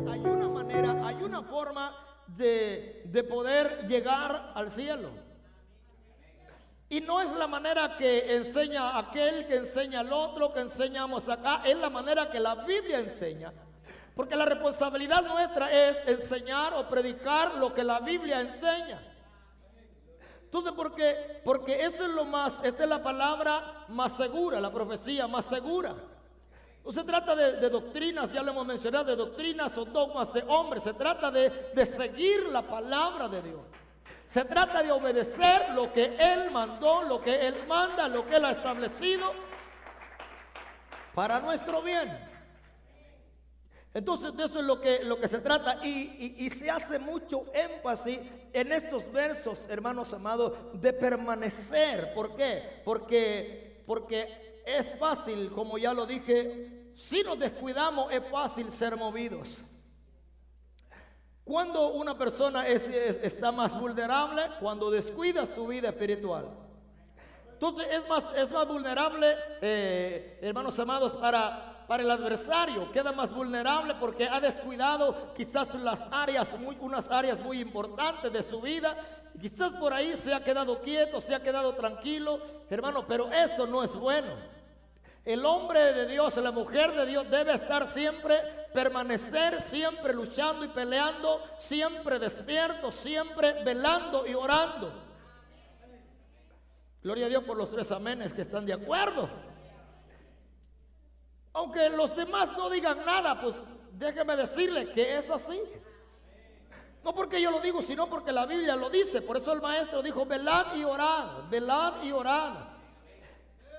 hay una manera, hay una forma de poder llegar al cielo. Y no es la manera que enseña aquel, que enseña al otro, que enseñamos acá, es la manera que la Biblia enseña. Porque la responsabilidad nuestra es enseñar o predicar lo que la Biblia enseña. Entonces, porque eso es lo más, esta es la palabra más segura, la profecía más segura. No se trata de doctrinas, ya lo hemos mencionado, de doctrinas o dogmas de hombres. Se trata de seguir la palabra de Dios. Se trata de obedecer lo que Él mandó, lo que Él manda, lo que Él ha establecido para nuestro bien. Entonces de eso es lo que se trata, y se hace mucho énfasis en estos versos, hermanos amados, de permanecer. ¿Por qué? Porque es fácil, como ya lo dije, si nos descuidamos es fácil ser movidos. Cuando una persona está más vulnerable, cuando descuida su vida espiritual. Entonces es más vulnerable, hermanos amados, para el adversario. Queda más vulnerable porque ha descuidado quizás unas áreas muy importantes de su vida. Quizás por ahí se ha quedado quieto, se ha quedado tranquilo, hermano, pero eso no es bueno. El hombre de Dios, la mujer de Dios debe estar siempre, permanecer siempre luchando y peleando, siempre despierto, siempre velando y orando. Gloria a Dios por los 3 amenes que están de acuerdo. Aunque los demás no digan nada, pues déjeme decirle que es así. No porque yo lo digo, sino porque la Biblia lo dice. Por eso el maestro dijo: velad y orad, velad y orad.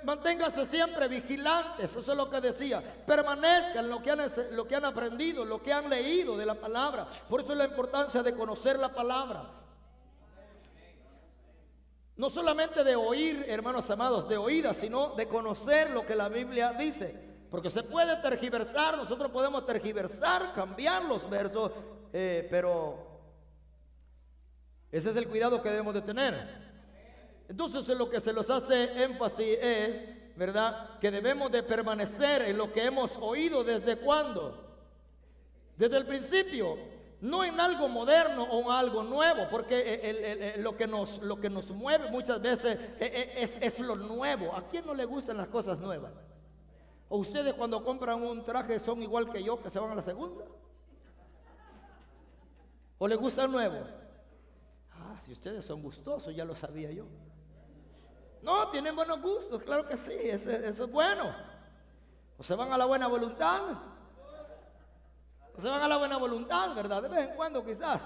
Manténganse siempre vigilantes, eso es lo que decía. Permanezcan en lo que han aprendido, lo que han leído de la palabra. Por eso es la importancia de conocer la palabra. No solamente de oír, hermanos amados, de oídas, sino de conocer lo que la Biblia dice. Porque se puede tergiversar, nosotros podemos tergiversar, cambiar los versos, pero ese es el cuidado que debemos de tener. Entonces lo que se nos hace énfasis es, ¿verdad?, que debemos de permanecer en lo que hemos oído. ¿Desde cuándo? Desde el principio. No en algo moderno o en algo nuevo, porque lo que nos mueve muchas veces es lo nuevo. ¿A quién no le gustan las cosas nuevas? ¿O ustedes cuando compran un traje son igual que yo, que se van a la segunda? ¿O les gusta el nuevo? Ah, si ustedes son gustosos, ya lo sabía yo. No, tienen buenos gustos, claro que sí, eso es bueno. ¿O se van a la buena voluntad? ¿O se van a la buena voluntad, verdad? De vez en cuando quizás.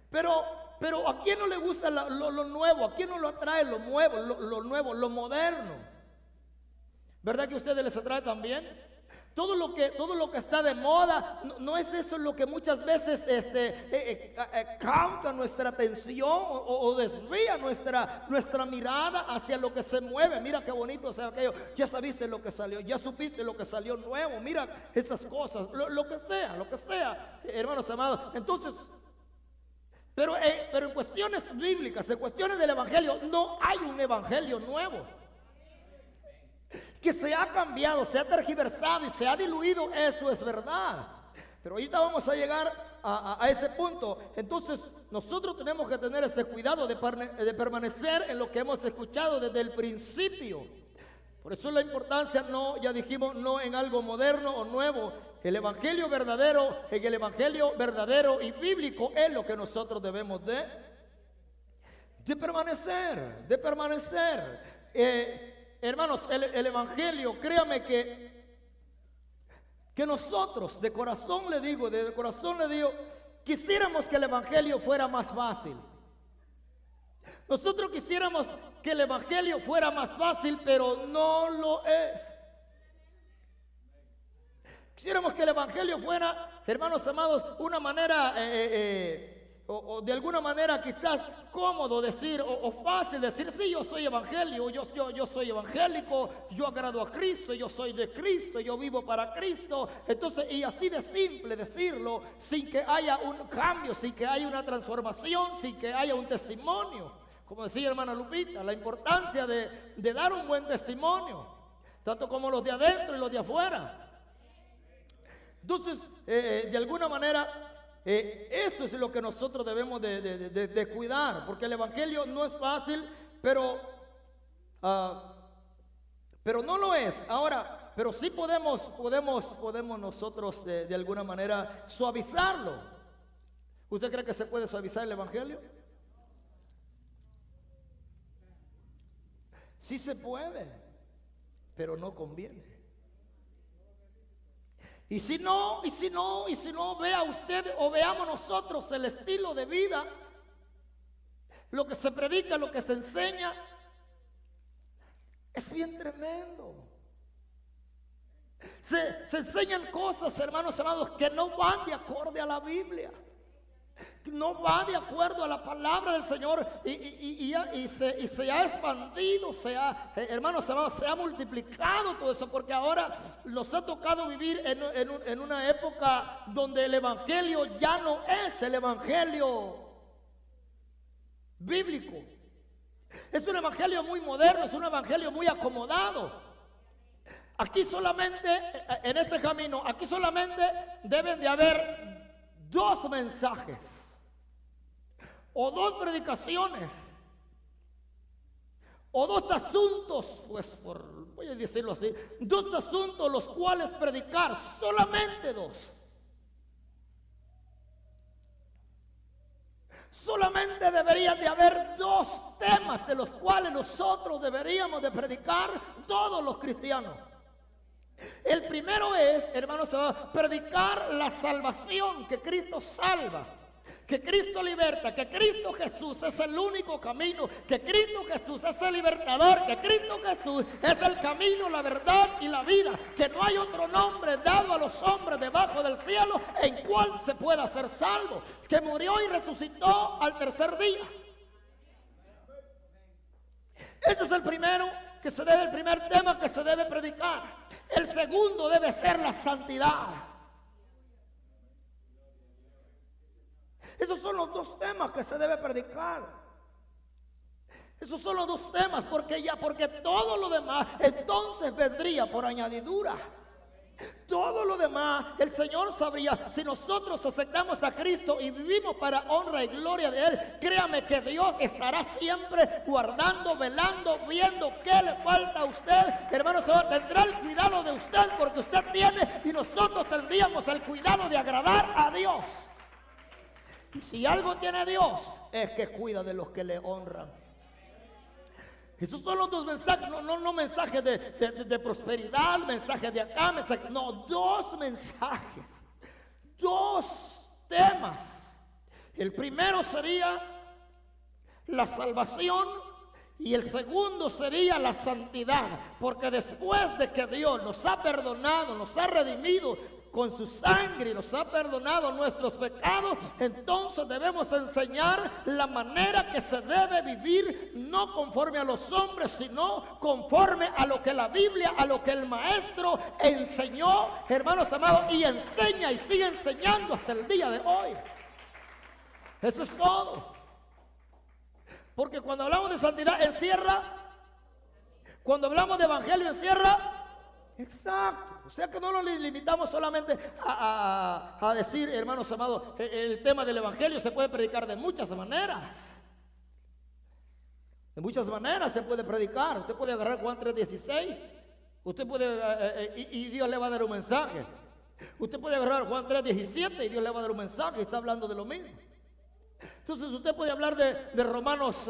Pero ¿a quién no le gusta lo nuevo? ¿A quién no lo atrae lo nuevo, lo nuevo, lo moderno? ¿Verdad que a ustedes les atrae también? Todo lo que está de moda, no es eso lo que muchas veces causa nuestra atención o desvía nuestra mirada hacia lo que se mueve. Mira qué bonito sea aquello, ya sabiste lo que salió, ya supiste lo que salió nuevo, mira esas cosas, lo que sea, hermanos amados. Entonces, pero en cuestiones bíblicas, en cuestiones del evangelio, no hay un evangelio nuevo. Que se ha cambiado, se ha tergiversado y se ha diluido, eso es verdad. Pero ahorita vamos a llegar a ese punto. Entonces nosotros tenemos que tener ese cuidado de permanecer en lo que hemos escuchado desde el principio. Por eso la importancia, ya dijimos, no en algo moderno o nuevo. El evangelio verdadero, en el evangelio verdadero y bíblico es lo que nosotros debemos de permanecer, hermanos, el evangelio, créame que nosotros de corazón le digo, quisiéramos que el evangelio fuera más fácil. Nosotros quisiéramos que el evangelio fuera más fácil, pero no lo es. Quisiéramos que el evangelio fuera, hermanos amados, una manera o de alguna manera quizás cómodo decir o fácil decir: sí, yo soy evangelio, yo soy evangélico, yo agrado a Cristo, yo soy de Cristo, yo vivo para Cristo. Entonces, y así de simple decirlo, sin que haya un cambio, sin que haya una transformación, sin que haya un testimonio. Como decía hermana Lupita, la importancia de dar un buen testimonio, tanto como los de adentro y los de afuera. Entonces, de alguna manera, esto es lo que nosotros debemos de cuidar, porque el evangelio no es fácil, pero no lo es. Ahora, pero sí podemos nosotros de alguna manera suavizarlo. ¿Usted cree que se puede suavizar el evangelio? Sí se puede, pero no conviene. Y si no, vea usted o veamos nosotros el estilo de vida, lo que se predica, lo que se enseña, es bien tremendo. Se enseñan cosas, hermanos amados, que no van de acorde a la Biblia, no va de acuerdo a la palabra del Señor, y se ha expandido, hermanos amados, se ha multiplicado todo eso, porque ahora nos ha tocado vivir en una época donde el evangelio ya no es el evangelio bíblico. Es un evangelio muy moderno, es un evangelio muy acomodado. Aquí solamente, en este camino, aquí solamente deben de haber 2 mensajes o 2 predicaciones o 2 asuntos, pues voy a decirlo así, 2 asuntos los cuales predicar, solamente 2. Solamente deberían de haber 2 temas de los cuales nosotros deberíamos de predicar todos los cristianos. El primero es, hermanos, predicar la salvación, que Cristo salva, que Cristo liberta, que Cristo Jesús es el único camino, que Cristo Jesús es el libertador, que Cristo Jesús es el camino, la verdad y la vida, que no hay otro nombre dado a los hombres debajo del cielo en cual se pueda ser salvo, que murió y resucitó al 3er día. Ese es el primer tema que se debe predicar. El segundo debe ser la santidad. Esos son los 2 temas que se debe predicar. Esos son los 2 temas, porque todo lo demás entonces vendría por añadidura. Todo lo demás el Señor sabría. Si nosotros aceptamos a Cristo y vivimos para honra y gloria de Él, créame que Dios estará siempre guardando, velando, viendo qué le falta a usted. Hermano, tendrá el cuidado de usted, porque usted tiene y nosotros tendríamos el cuidado de agradar a Dios. Y si algo tiene Dios, es que cuida de los que le honran. Esos son los 2 mensajes, no mensajes de prosperidad, mensajes de acá, no, 2 mensajes, 2 temas. El primero sería la salvación y el segundo sería la santidad, porque después de que Dios nos ha perdonado, nos ha redimido con su sangre y nos ha perdonado nuestros pecados, entonces debemos enseñar la manera que se debe vivir, no conforme a los hombres, sino conforme a lo que la Biblia, a lo que el maestro enseñó, hermanos amados, y enseña y sigue enseñando hasta el día de hoy. Eso es todo. Porque cuando hablamos de santidad encierra, cuando hablamos de evangelio encierra, exacto. O sea que no nos limitamos solamente a decir, hermanos amados, el tema del evangelio se puede predicar de muchas maneras. De muchas maneras se puede predicar. Usted puede agarrar Juan 3:16. Usted puede, y Dios le va a dar un mensaje. Usted puede agarrar Juan 3:17 y Dios le va a dar un mensaje y está hablando de lo mismo. Entonces usted puede hablar de Romanos,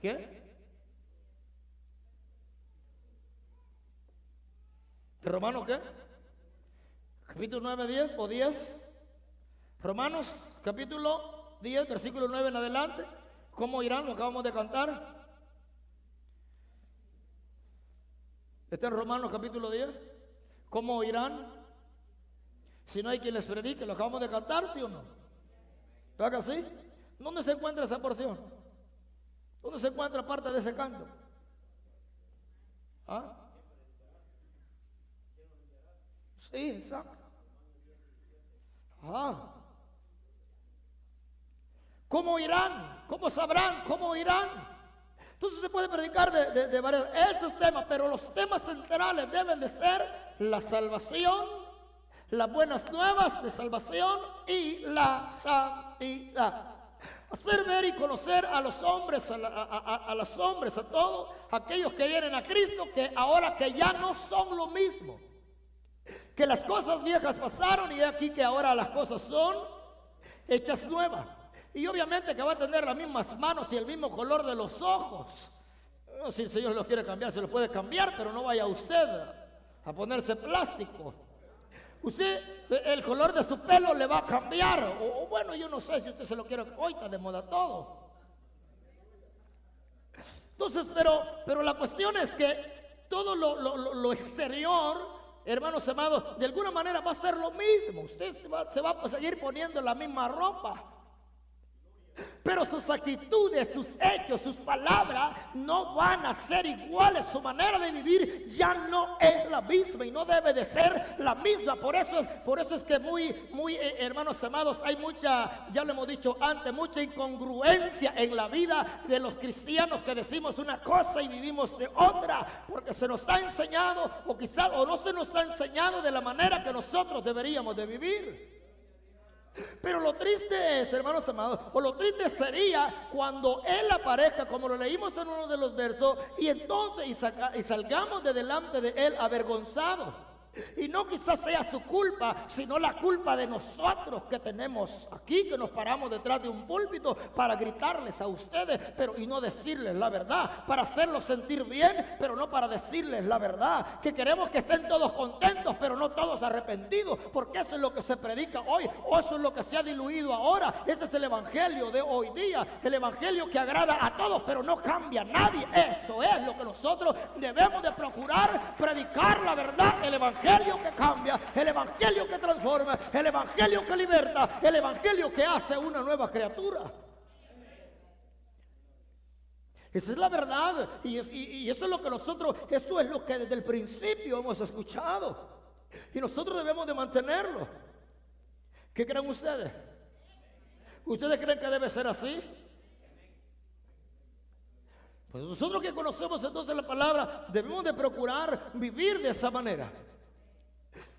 ¿qué? ¿De Romanos qué? Capítulo 9, 10 o 10. Romanos capítulo 10, versículo 9 en adelante. ¿Cómo irán? Lo acabamos de cantar. Está en Romanos capítulo 10. ¿Cómo irán si no hay quien les predique? Lo acabamos de cantar, ¿sí o no? ¿Verdad que sí? ¿Dónde se encuentra esa porción? ¿Dónde se encuentra parte de ese canto? ¿Ah? Sí, exacto. ¿Cómo irán? ¿Cómo sabrán? ¿Cómo irán? Entonces se puede predicar de varios esos temas, pero los temas centrales deben de ser la salvación, las buenas nuevas de salvación y la santidad. Hacer ver y conocer a los hombres, a los hombres, a todos aquellos que vienen a Cristo, que ahora que ya no son lo mismo, que las cosas viejas pasaron y aquí que ahora las cosas son hechas nuevas. Y obviamente que va a tener las mismas manos y el mismo color de los ojos. No, si el Señor lo quiere cambiar, se lo puede cambiar, pero no vaya usted a ponerse plástico. Usted, el color de su pelo le va a cambiar. O bueno, yo no sé si usted se lo quiere. Hoy está de moda todo. Entonces, pero la cuestión es que todo lo exterior, hermanos amados, de alguna manera va a ser lo mismo. Usted se va a seguir poniendo la misma ropa, pero sus actitudes, sus hechos, sus palabras no van a ser iguales. Su manera de vivir ya no es la misma y no debe de ser la misma. Por eso es que muy hermanos amados, hay mucha, ya lo hemos dicho antes, mucha incongruencia en la vida de los cristianos, que decimos una cosa y vivimos de otra, porque se nos ha enseñado, o quizás o no se nos ha enseñado de la manera que nosotros deberíamos de vivir. Pero lo triste es, hermanos amados, o lo triste sería cuando Él aparezca, como lo leímos en uno de los versos, y entonces y salgamos de delante de Él avergonzados. Y no quizás sea su culpa, sino la culpa de nosotros que tenemos aquí, que nos paramos detrás de un púlpito para gritarles a ustedes, pero y no decirles la verdad, para hacerlos sentir bien, pero no para decirles la verdad, que queremos que estén todos contentos, pero no todos arrepentidos, porque eso es lo que se predica hoy, o eso es lo que se ha diluido ahora. Ese es el evangelio de hoy día, el evangelio que agrada a todos, pero no cambia a nadie. Eso es lo que nosotros debemos de procurar, predicar la verdad, el evangelio que cambia, el evangelio que transforma, el evangelio que liberta, el evangelio que hace una nueva criatura. Esa es la verdad, y eso es lo que nosotros, eso es lo que desde el principio hemos escuchado, y nosotros debemos de mantenerlo. ¿Qué creen ustedes? ¿Ustedes creen que debe ser así? Pues nosotros que conocemos entonces la palabra, debemos de procurar vivir de esa manera.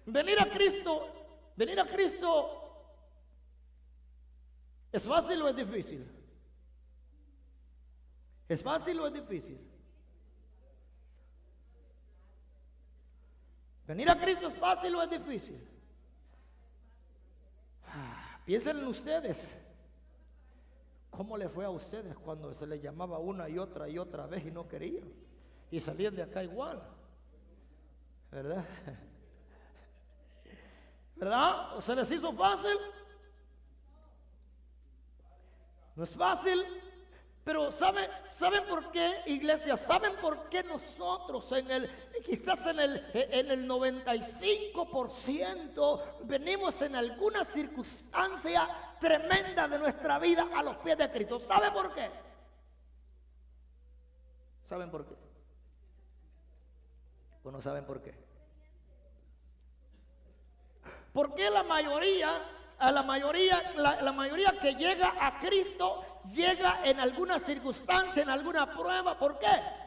Venir a Cristo, ¿es fácil o es difícil? ¿Es fácil o es difícil? ¿Venir a Cristo es fácil o es difícil? Piensen en ustedes. ¿Cómo le fue a ustedes cuando se les llamaba una y otra vez y no querían? Y salían de acá igual, ¿verdad? ¿Verdad? ¿O se les hizo fácil? No es fácil. Pero ¿saben por qué, iglesia? ¿Saben por qué nosotros quizás en el 95% venimos en alguna circunstancia tremenda de nuestra vida a los pies de Cristo? ¿Saben por qué? ¿Saben por qué? ¿O no saben por qué? Porque la mayoría que llega a Cristo llega en alguna circunstancia, en alguna prueba. ¿Por qué?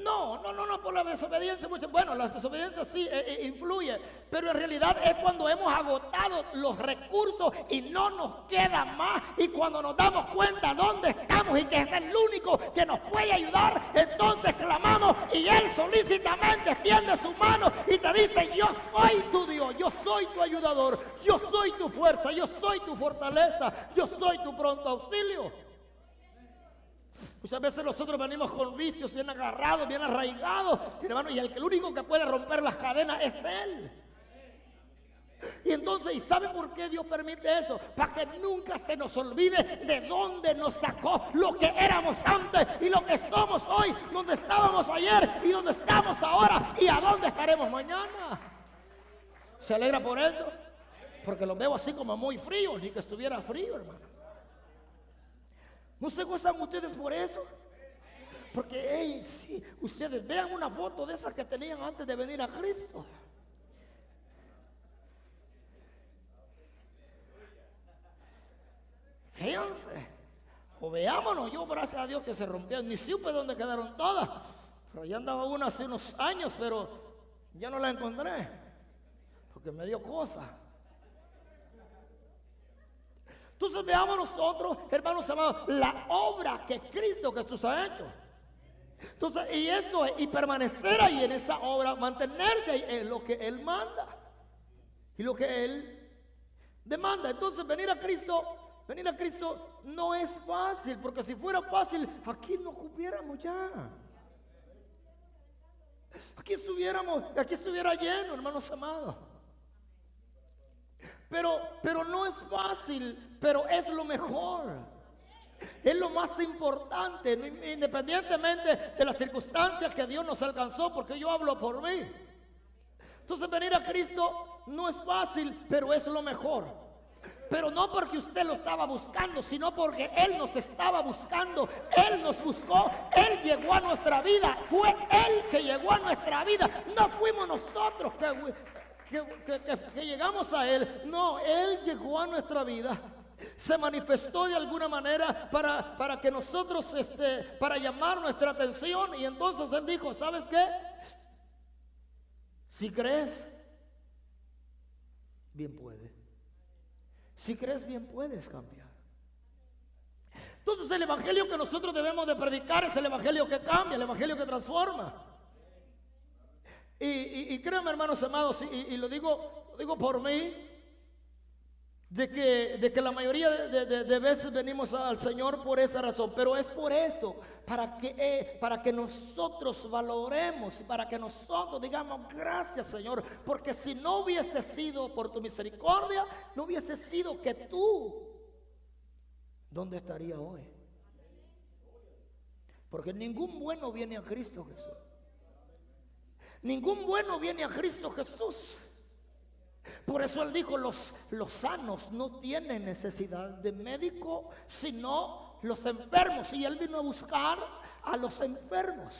No, por la desobediencia. Bueno, la desobediencia sí influye, pero en realidad es cuando hemos agotado los recursos y no nos queda más, y cuando nos damos cuenta dónde estamos y que es el único que nos puede ayudar, entonces clamamos y Él solícitamente extiende su mano y te dice: yo soy tu Dios, yo soy tu ayudador, yo soy tu fuerza, yo soy tu fortaleza, yo soy tu pronto auxilio. Muchas veces nosotros venimos con vicios bien agarrados, bien arraigados, hermano, y el único que puede romper las cadenas es Él. Y entonces, ¿y sabe por qué Dios permite eso? Para que nunca se nos olvide de dónde nos sacó, lo que éramos antes y lo que somos hoy, donde estábamos ayer y donde estamos ahora y a dónde estaremos mañana. ¿Se alegra por eso? Porque los veo así como muy fríos, ni que estuviera frío, hermano. ¿No se gozan ustedes por eso? Porque, sí, ustedes vean una foto de esas que tenían antes de venir a Cristo. Fíjense, Dijo, veámonos. Yo, gracias a Dios que se rompieron, ni supe dónde quedaron todas. Pero ya andaba una hace unos años, pero ya no la encontré, porque me dio cosa. Entonces veamos nosotros, hermanos amados, la obra que Cristo Jesús ha hecho. Entonces, y eso es, y permanecer ahí en esa obra, mantenerse ahí, es lo que Él manda y lo que Él demanda. Entonces venir a Cristo no es fácil, porque si fuera fácil, aquí no cupiéramos ya. Aquí estuviera lleno, hermanos amados. Pero no es fácil, pero es lo mejor. Es lo más importante, independientemente de las circunstancias que Dios nos alcanzó, porque yo hablo por mí. Entonces venir a Cristo no es fácil, pero es lo mejor. Pero no porque usted lo estaba buscando, sino porque Él nos estaba buscando. Él nos buscó, Él llegó a nuestra vida. Fue Él que llegó a nuestra vida. No fuimos nosotros que llegamos a Él. No, Él llegó a nuestra vida. Se manifestó de alguna manera para que nosotros, para llamar nuestra atención. Y entonces Él dijo, ¿sabes qué? Si crees, bien puede. Si crees, bien puedes cambiar. Entonces el evangelio que nosotros debemos de predicar es el evangelio que cambia, el evangelio que transforma. Y créanme, hermanos amados, y lo digo por mí, de que la mayoría de veces venimos al Señor por esa razón, pero es por eso, para que nosotros valoremos, para que nosotros digamos gracias, Señor, porque si no hubiese sido por tu misericordia, no hubiese sido que tú, ¿dónde estaría hoy? Porque ningún bueno viene a Cristo Jesús. Ningún bueno viene a Cristo Jesús. Por eso Él dijo, los sanos no tienen necesidad de médico, sino los enfermos. Y Él vino a buscar a los enfermos.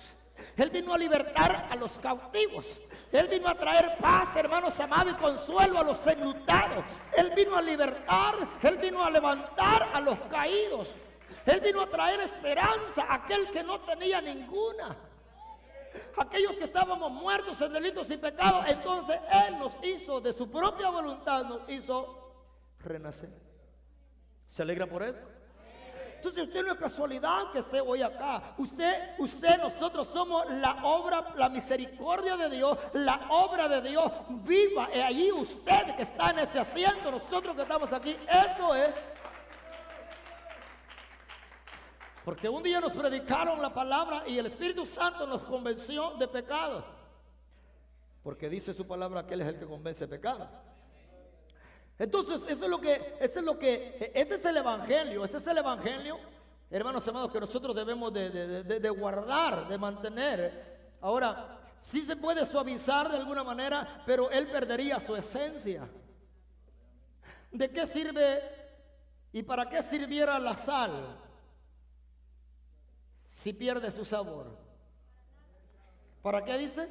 Él vino a libertar a los cautivos. Él vino a traer paz, hermanos amados, y consuelo a los enlutados. Él vino a libertar, Él vino a levantar a los caídos. Él vino a traer esperanza a aquel que no tenía ninguna. Aquellos que estábamos muertos en delitos y pecados, entonces Él nos hizo, de su propia voluntad, nos hizo renacer. ¿Se alegra por eso? Entonces usted no es casualidad que esté hoy acá. Usted, nosotros somos la obra, la misericordia de Dios, la obra de Dios viva. Y allí usted que está en ese asiento, nosotros que estamos aquí, eso es. Porque un día nos predicaron la palabra y el Espíritu Santo nos convenció de pecado. Porque dice su palabra que Él es el que convence de pecado. Entonces, ese es el evangelio, hermanos amados, que nosotros debemos de guardar, de mantener. Ahora, sí se puede suavizar de alguna manera, pero Él perdería su esencia. ¿De qué sirve y para qué sirviera la sal si pierde su sabor? ¿Para qué dice?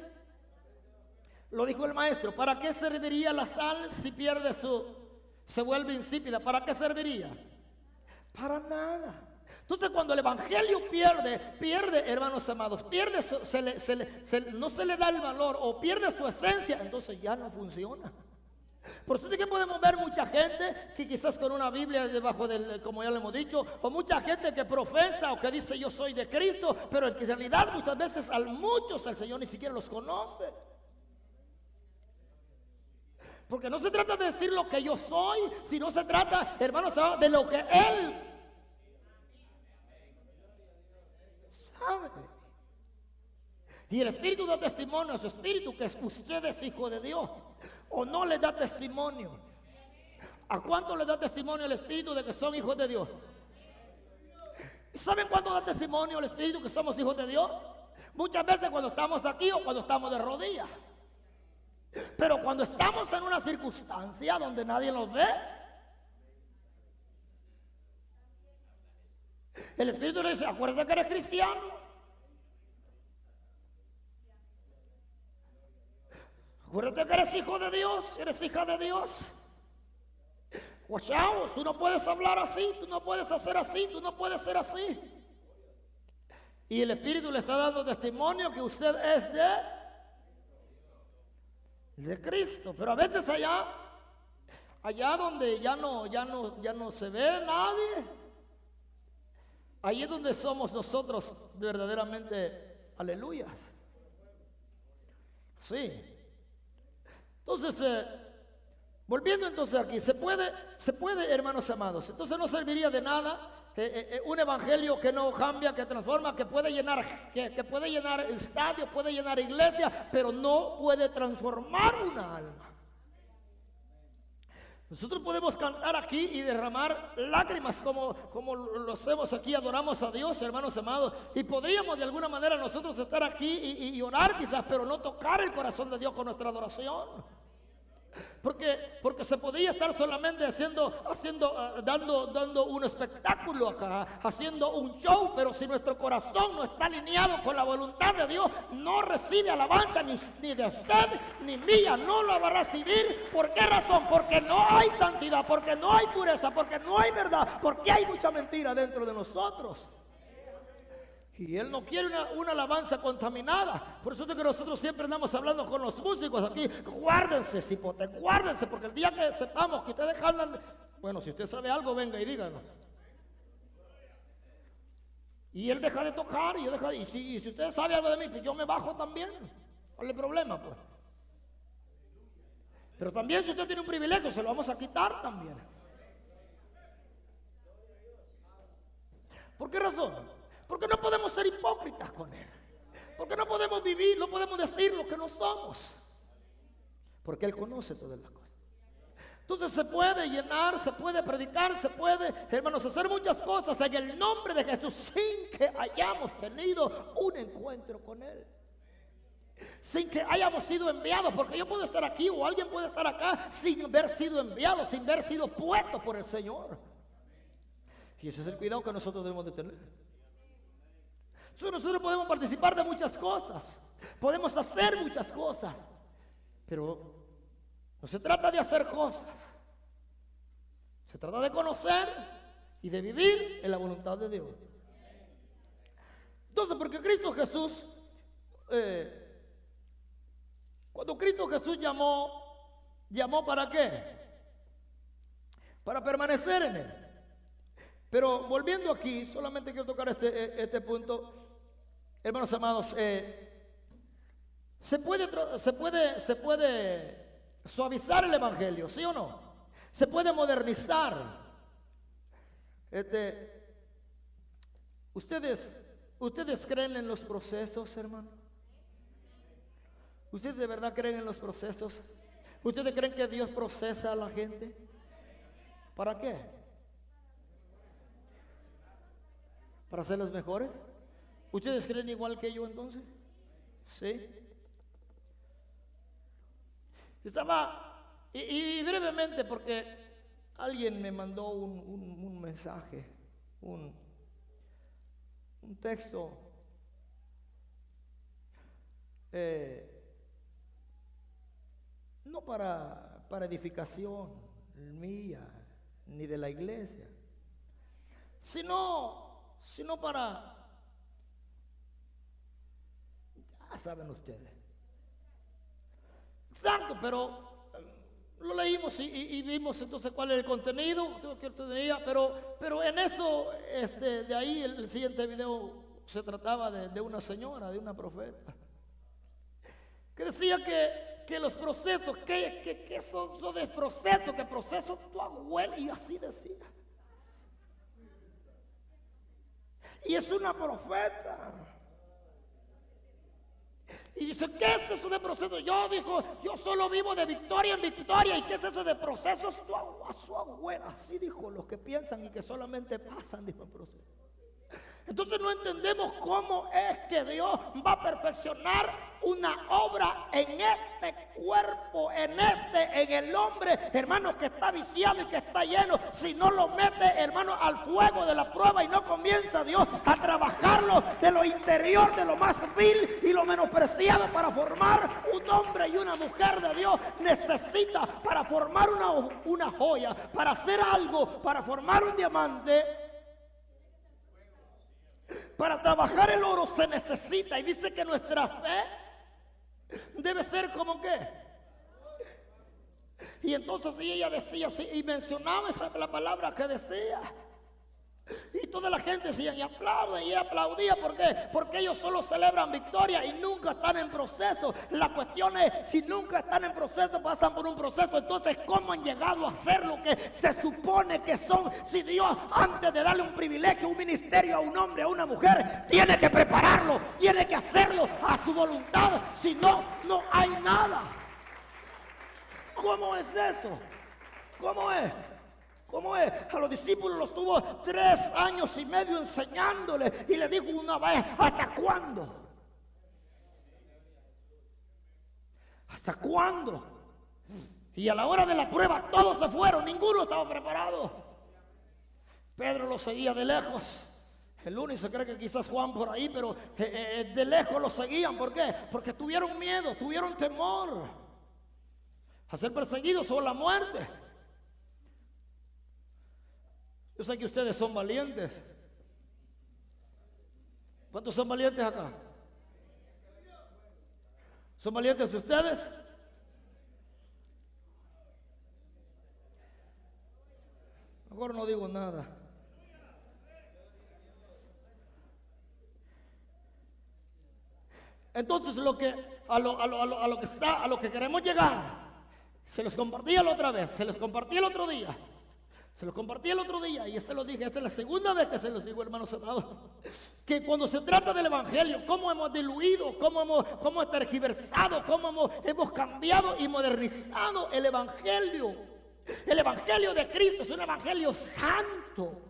Lo dijo el maestro. ¿Para qué serviría la sal si pierde se vuelve insípida? ¿Para qué serviría? Para nada. Entonces cuando el evangelio pierde, hermanos amados, no se le da el valor o pierde su esencia, entonces ya no funciona. Por eso es que podemos ver mucha gente que quizás con una Biblia debajo del, como ya le hemos dicho, o mucha gente que profesa o que dice yo soy de Cristo, pero en realidad muchas veces muchos el Señor ni siquiera los conoce. Porque no se trata de decir lo que yo soy, sino se trata, hermanos, de lo que Él sabe. Y el Espíritu da testimonio a su espíritu que usted es hijo de Dios. ¿O no le da testimonio? ¿A cuánto le da testimonio el Espíritu de que son hijos de Dios? ¿Saben cuándo da testimonio el Espíritu que somos hijos de Dios? Muchas veces cuando estamos aquí o cuando estamos de rodillas. Pero cuando estamos en una circunstancia donde nadie nos ve, el Espíritu le dice, acuérdate que eres cristiano. Acuérdate que eres hijo de Dios, eres hija de Dios. Watch out, tú no puedes hablar así, tú no puedes hacer así, tú no puedes ser así. Y el Espíritu le está dando testimonio que usted es de Cristo. Pero a veces allá donde ya no se ve nadie, ahí es donde somos nosotros verdaderamente aleluyas. Sí. Entonces, volviendo entonces aquí, se puede, hermanos amados. Entonces no serviría de nada un evangelio que no cambia, que transforma, que puede llenar, que puede llenar estadios, puede llenar iglesia, pero no puede transformar una alma. Nosotros podemos cantar aquí y derramar lágrimas como lo hacemos aquí, adoramos a Dios, hermanos amados, y podríamos de alguna manera nosotros estar aquí y orar quizás, pero no tocar el corazón de Dios con nuestra adoración. Porque se podría estar solamente dando un espectáculo acá, haciendo un show, pero si nuestro corazón no está alineado con la voluntad de Dios, no recibe alabanza ni de usted ni mía, no lo va a recibir. ¿Por qué razón? Porque no hay santidad, porque no hay pureza, porque no hay verdad, porque hay mucha mentira dentro de nosotros. Y Él no quiere una alabanza contaminada. Por eso es que nosotros siempre andamos hablando con los músicos aquí. Guárdense, cipote, guárdense, porque el día que sepamos que ustedes andan, bueno, si usted sabe algo, venga y díganos. Y él deja de tocar, y si usted sabe algo de mí, pues yo me bajo también. ¿Cuál es el problema, pues? Pero también si usted tiene un privilegio, se lo vamos a quitar también. ¿Por qué razón? Porque no podemos ser hipócritas con Él. Porque no podemos vivir, no podemos decir lo que no somos. Porque Él conoce todas las cosas. Entonces se puede llenar, se puede predicar, se puede, hermanos, hacer muchas cosas en el nombre de Jesús sin que hayamos tenido un encuentro con Él. Sin que hayamos sido enviados, porque yo puedo estar aquí o alguien puede estar acá sin haber sido enviado, sin haber sido puesto por el Señor. Y ese es el cuidado que nosotros debemos de tener. Nosotros podemos participar de muchas cosas, podemos hacer muchas cosas, pero no se trata de hacer cosas, se trata de conocer y de vivir en la voluntad de Dios. Entonces, porque Cristo Jesús, cuando Cristo Jesús llamó ¿para qué? Para permanecer en Él. Pero volviendo aquí, solamente quiero tocar este punto. Hermanos amados, se puede suavizar el evangelio, ¿sí o no? Se puede modernizar. ¿Ustedes creen en los procesos, hermano? ¿Ustedes de verdad creen en los procesos? ¿Ustedes creen que Dios procesa a la gente? ¿Para qué? ¿Para ser los mejores? ¿Ustedes creen igual que yo entonces? Sí. Y brevemente, porque alguien me mandó un mensaje, un texto, no para edificación mía ni de la iglesia, sino para, ya saben ustedes. Exacto, pero lo leímos y vimos entonces cuál es el contenido que tenía, pero en eso, de ahí el siguiente video se trataba de una señora, de una profeta, que decía que los procesos, que son de procesos, que procesos tu abuela, y así decía. Y es una profeta. Y dice, ¿qué es eso de procesos? Yo solo vivo de victoria en victoria. ¿Y qué es eso de procesos? A su abuela. Así dijo, los que piensan y que solamente pasan, dijo el proceso. Entonces no entendemos cómo es que Dios va a perfeccionar una obra en este cuerpo, en el hombre, hermano, que está viciado y que está lleno. Si no lo mete, hermano, al fuego de la prueba y no comienza Dios a trabajarlo de lo interior, de lo más vil y lo menospreciado para formar un hombre y una mujer de Dios, necesita para formar una joya, para hacer algo, para formar un diamante. Para trabajar el oro se necesita, y dice que nuestra fe debe ser como que. Y entonces ella decía así, y mencionaba la palabra que decía. Y toda la gente decía y aplauden y aplaudía. ¿Por qué? Porque ellos solo celebran victoria y nunca están en proceso. La cuestión es, si nunca están en proceso, pasan por un proceso. Entonces, ¿cómo han llegado a ser lo que se supone que son? Si Dios, antes de darle un privilegio, un ministerio a un hombre, a una mujer, tiene que prepararlo, tiene que hacerlo a su voluntad. Si no, no hay nada. ¿Cómo es eso? ¿Cómo es? ¿Cómo es? A los discípulos los tuvo 3 años y medio enseñándole, y le dijo una vez: ¿hasta cuándo? ¿Hasta cuándo? Y a la hora de la prueba todos se fueron, ninguno estaba preparado. Pedro lo seguía de lejos. El único se cree que quizás Juan por ahí, pero de lejos lo seguían. ¿Por qué? Porque tuvieron miedo, tuvieron temor a ser perseguidos o la muerte. Yo sé que ustedes son valientes. ¿Cuántos son valientes acá? ¿Son valientes ustedes? Mejor no digo nada. Entonces a lo que queremos llegar, se los compartía la otra vez, se los compartí el otro día. Se los compartí el otro día y se los dije. Esta es la segunda vez que se los digo, hermanos amados. Que cuando se trata del evangelio, cómo hemos diluido, cómo hemos tergiversado, cómo hemos cambiado y modernizado el evangelio. El evangelio de Cristo es un evangelio santo.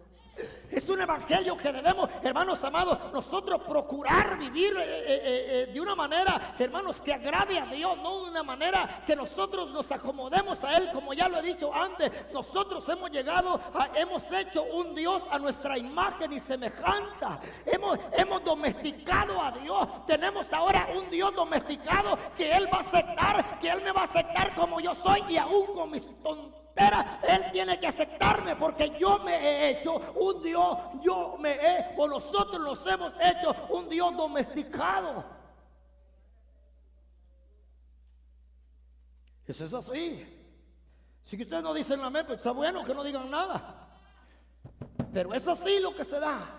Es un evangelio que debemos, hermanos amados, nosotros procurar vivir de una manera, hermanos, que agrade a Dios, no de una manera que nosotros nos acomodemos a Él. Como ya lo he dicho antes, nosotros hemos hecho un Dios a nuestra imagen y semejanza. Hemos domesticado a Dios. Tenemos ahora un Dios domesticado que Él va a aceptar, que Él me va a aceptar como yo soy, y aún con mis tonterías Él tiene que aceptarme, porque yo me he hecho un Dios, o nosotros nos hemos hecho un Dios domesticado. Eso es así. Si que ustedes no dicen amén, pues está bueno que no digan nada. Pero es así lo que se da.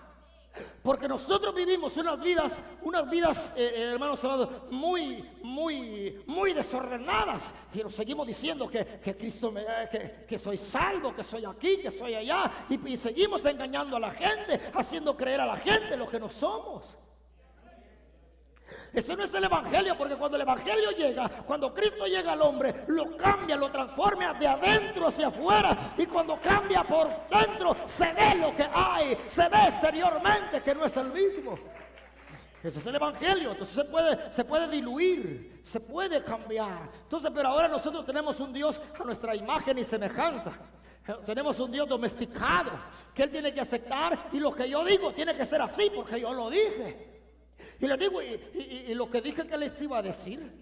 Porque nosotros vivimos unas vidas, hermanos amados, muy desordenadas. Y nos seguimos diciendo que Cristo que soy salvo, que soy aquí, que soy allá. Y seguimos engañando a la gente, haciendo creer a la gente lo que no somos. Ese no es el evangelio, porque cuando el evangelio llega, cuando Cristo llega al hombre, lo cambia, lo transforma de adentro hacia afuera. Y cuando cambia por dentro, se ve lo que hay, se ve exteriormente que no es el mismo. Ese es el evangelio. Entonces se puede diluir, se puede cambiar. Entonces, pero ahora nosotros tenemos un Dios a nuestra imagen y semejanza. Tenemos un Dios domesticado que Él tiene que aceptar, y lo que yo digo tiene que ser así porque yo lo dije. Y les digo, y lo que dije que les iba a decir,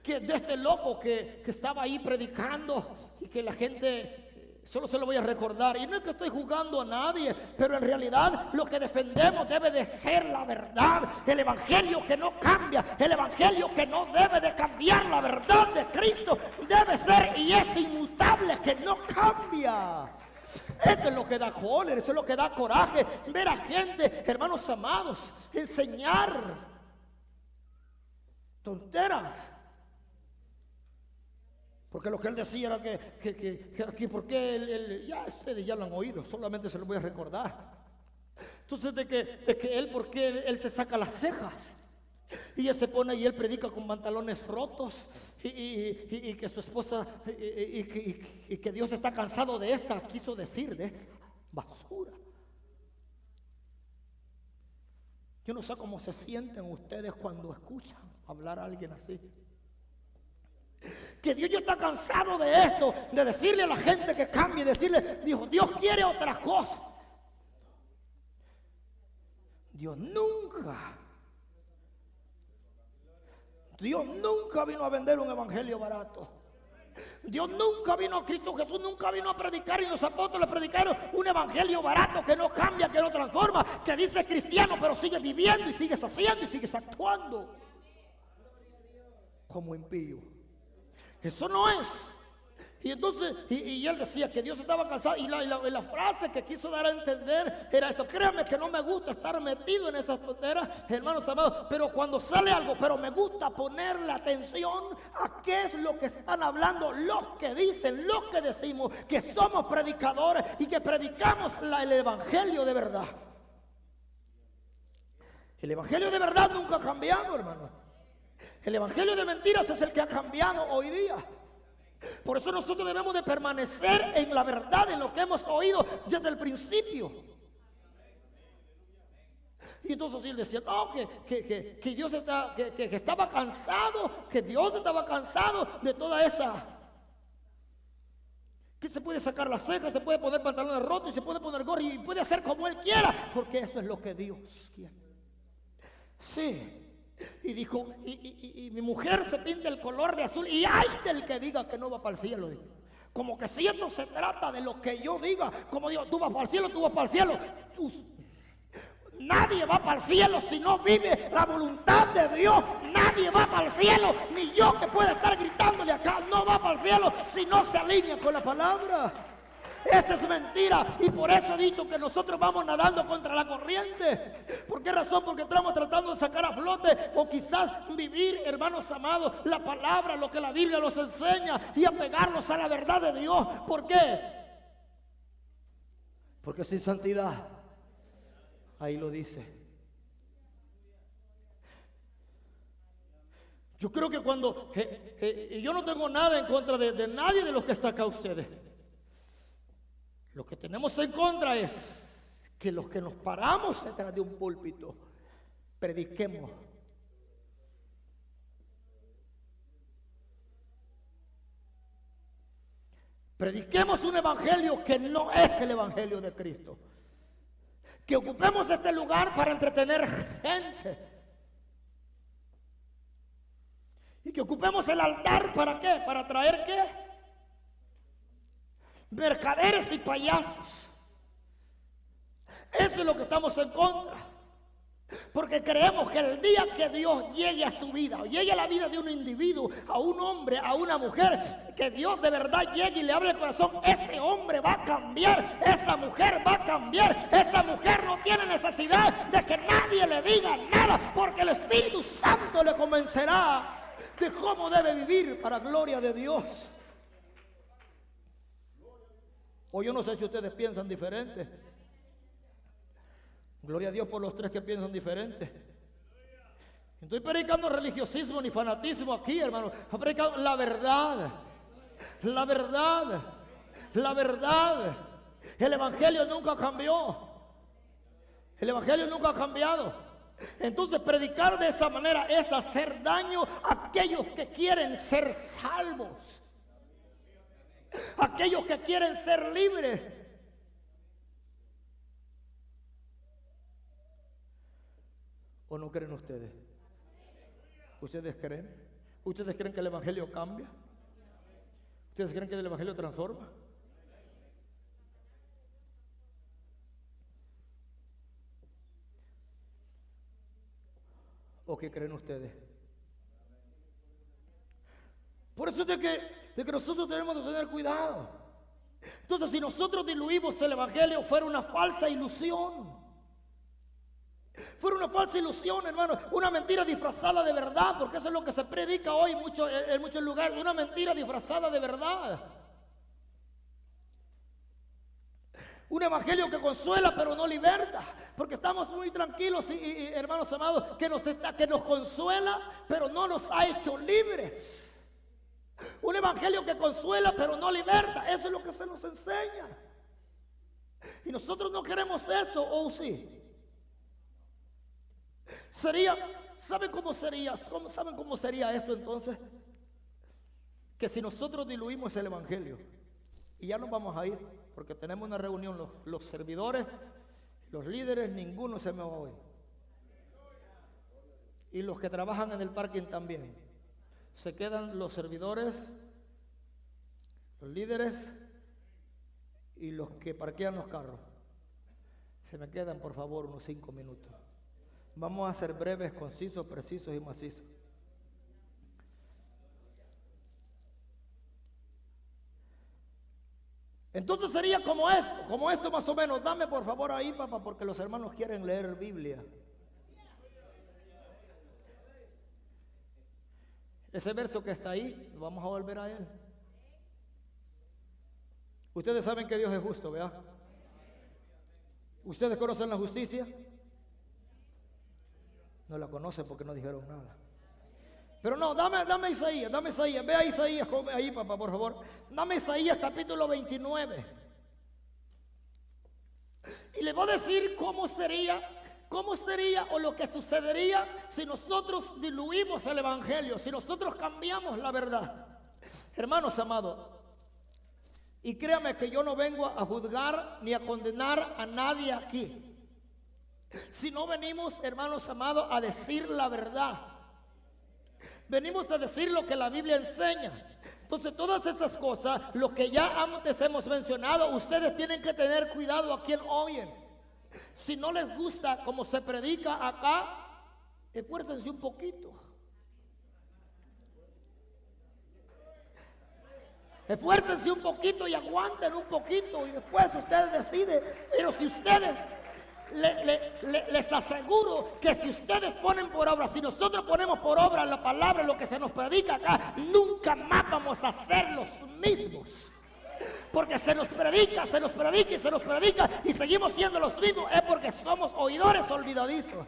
que de este loco que estaba ahí predicando y que la gente, solo se lo voy a recordar, y no es que estoy juzgando a nadie, pero en realidad lo que defendemos debe de ser la verdad, el evangelio que no cambia, el evangelio que no debe de cambiar. La verdad de Cristo debe ser y es inmutable, que no cambia. Eso es lo que da cólera, eso es lo que da coraje, ver a gente, hermanos amados, enseñar tonteras. Porque lo que él decía era que aquí, porque ya ustedes ya lo han oído, solamente se lo voy a recordar. Entonces de que él, porque él se saca las cejas y él se pone y él predica con pantalones rotos, y que su esposa y que Dios está cansado de esa, quiso decir, de esa basura. Yo no sé cómo se sienten ustedes cuando escuchan hablar a alguien así. Que Dios ya está cansado de esto, de decirle a la gente que cambie, decirle, Dios quiere otras cosas. Dios nunca vino a vender un evangelio barato. Dios nunca vino, Cristo Jesús nunca vino a predicar, y los apóstoles predicaron un evangelio barato que no cambia, que no transforma, que dice cristiano pero sigue viviendo y sigues haciendo y sigues actuando como impío. Eso no es. Y entonces, y él decía que Dios estaba cansado, y la frase que quiso dar a entender era eso. Créame que no me gusta estar metido en esas fronteras, hermanos amados, pero cuando sale algo, pero me gusta poner la atención a qué es lo que están hablando, los que dicen, los que decimos que somos predicadores y que predicamos el evangelio de verdad. El evangelio de verdad nunca ha cambiado, hermano. El evangelio de mentiras es el que ha cambiado hoy día. Por eso nosotros debemos de permanecer en la verdad, en lo que hemos oído desde el principio. Y entonces él decía, no, que Dios que estaba cansado, que Dios estaba cansado de toda esa, que se puede sacar las cejas, se puede poner pantalones rotos y se puede poner gorro y puede hacer como él quiera, porque eso es lo que Dios quiere. Sí. Y dijo, y mi mujer se pinta el color de azul, y ay del que diga que no va para el cielo. Dijo. Como que si esto se trata de lo que yo diga, como digo, tú vas para el cielo, tú vas para el cielo. Nadie va para el cielo si no vive la voluntad de Dios. Nadie va para el cielo, ni yo que pueda estar gritándole acá, no va para el cielo si no se alinea con la palabra. Esa es mentira, y por eso he dicho que nosotros vamos nadando contra la corriente. ¿Por qué razón? Porque estamos tratando de sacar a flote, o quizás vivir, hermanos amados, la palabra, lo que la Biblia nos enseña, y apegarnos a la verdad de Dios. ¿Por qué? Porque sin santidad, ahí lo dice. Yo creo que cuando, yo no tengo nada en contra de nadie de los que saca ustedes. Lo que tenemos en contra es que los que nos paramos detrás de un púlpito prediquemos. Prediquemos un evangelio que no es el evangelio de Cristo. Que ocupemos este lugar para entretener gente. Y que ocupemos el altar ¿para qué? ¿Para traer qué? Mercaderes y payasos. Eso es lo que estamos en contra. Porque creemos que el día que Dios llegue a su vida, o llegue a la vida de un individuo, a un hombre, a una mujer, que Dios de verdad llegue y le hable el corazón, ese hombre va a cambiar, esa mujer va a cambiar, esa mujer no tiene necesidad de que nadie le diga nada, porque el Espíritu Santo le convencerá de cómo debe vivir para gloria de Dios. O yo no sé si ustedes piensan diferente. Gloria a Dios por los tres que piensan diferente. No estoy predicando religiosismo ni fanatismo aquí, hermano. Estoy predicando la verdad. La verdad. La verdad. El evangelio nunca cambió. El evangelio nunca ha cambiado. Entonces predicar de esa manera es hacer daño a aquellos que quieren ser salvos. Aquellos que quieren ser libres. ¿O no creen ustedes? ¿Ustedes creen? ¿Ustedes creen que el evangelio cambia? ¿Ustedes creen que el evangelio transforma? ¿O qué creen ustedes? Por eso es de que nosotros tenemos que tener cuidado. Entonces, si nosotros diluimos el evangelio, fuera una falsa ilusión. Fuera una falsa ilusión, hermano, una mentira disfrazada de verdad, porque eso es lo que se predica hoy en muchos lugares, una mentira disfrazada de verdad. Un evangelio que consuela pero no liberta, porque estamos muy tranquilos y hermanos amados, que nos consuela pero no nos ha hecho libres. Un evangelio que consuela pero no liberta, eso es lo que se nos enseña. Y nosotros no queremos eso, ¿o sí? Sería, ¿saben cómo sería? ¿Saben cómo sería esto entonces? Que si nosotros diluimos el evangelio, y ya nos vamos a ir, porque tenemos una reunión, los servidores, los líderes, ninguno se me va hoy. Y los que trabajan en el parking también. Se quedan los servidores, los líderes y los que parquean los carros. Se me quedan, por favor, unos 5 minutos. Vamos a ser breves, concisos, precisos y macizos. Entonces sería como esto más o menos. Dame por favor ahí, papá, porque los hermanos quieren leer Biblia. Ese verso que está ahí, vamos a volver a él. Ustedes saben que Dios es justo, ¿verdad? ¿Ustedes conocen la justicia? No la conocen porque no dijeron nada. Pero no, dame Isaías, ve a Isaías ahí, papá, por favor. Dame Isaías capítulo 29. Y le voy a decir cómo sería o lo que sucedería si nosotros diluimos el evangelio, si nosotros cambiamos la verdad. Hermanos amados, y créame que yo no vengo a juzgar ni a condenar a nadie aquí, si no venimos, hermanos amados, a decir la verdad. Venimos a decir lo que la Biblia enseña. Entonces todas esas cosas, lo que ya antes hemos mencionado, ustedes tienen que tener cuidado a quien oyen. Si no les gusta como se predica acá, esfuércense un poquito. Esfuércense un poquito y aguanten un poquito y después ustedes deciden. Pero si ustedes, les aseguro que si ustedes ponen por obra, si nosotros ponemos por obra la palabra, lo que se nos predica acá, nunca más vamos a ser los mismos. Porque se nos predica y seguimos siendo los mismos. Es porque somos oidores olvidadizos.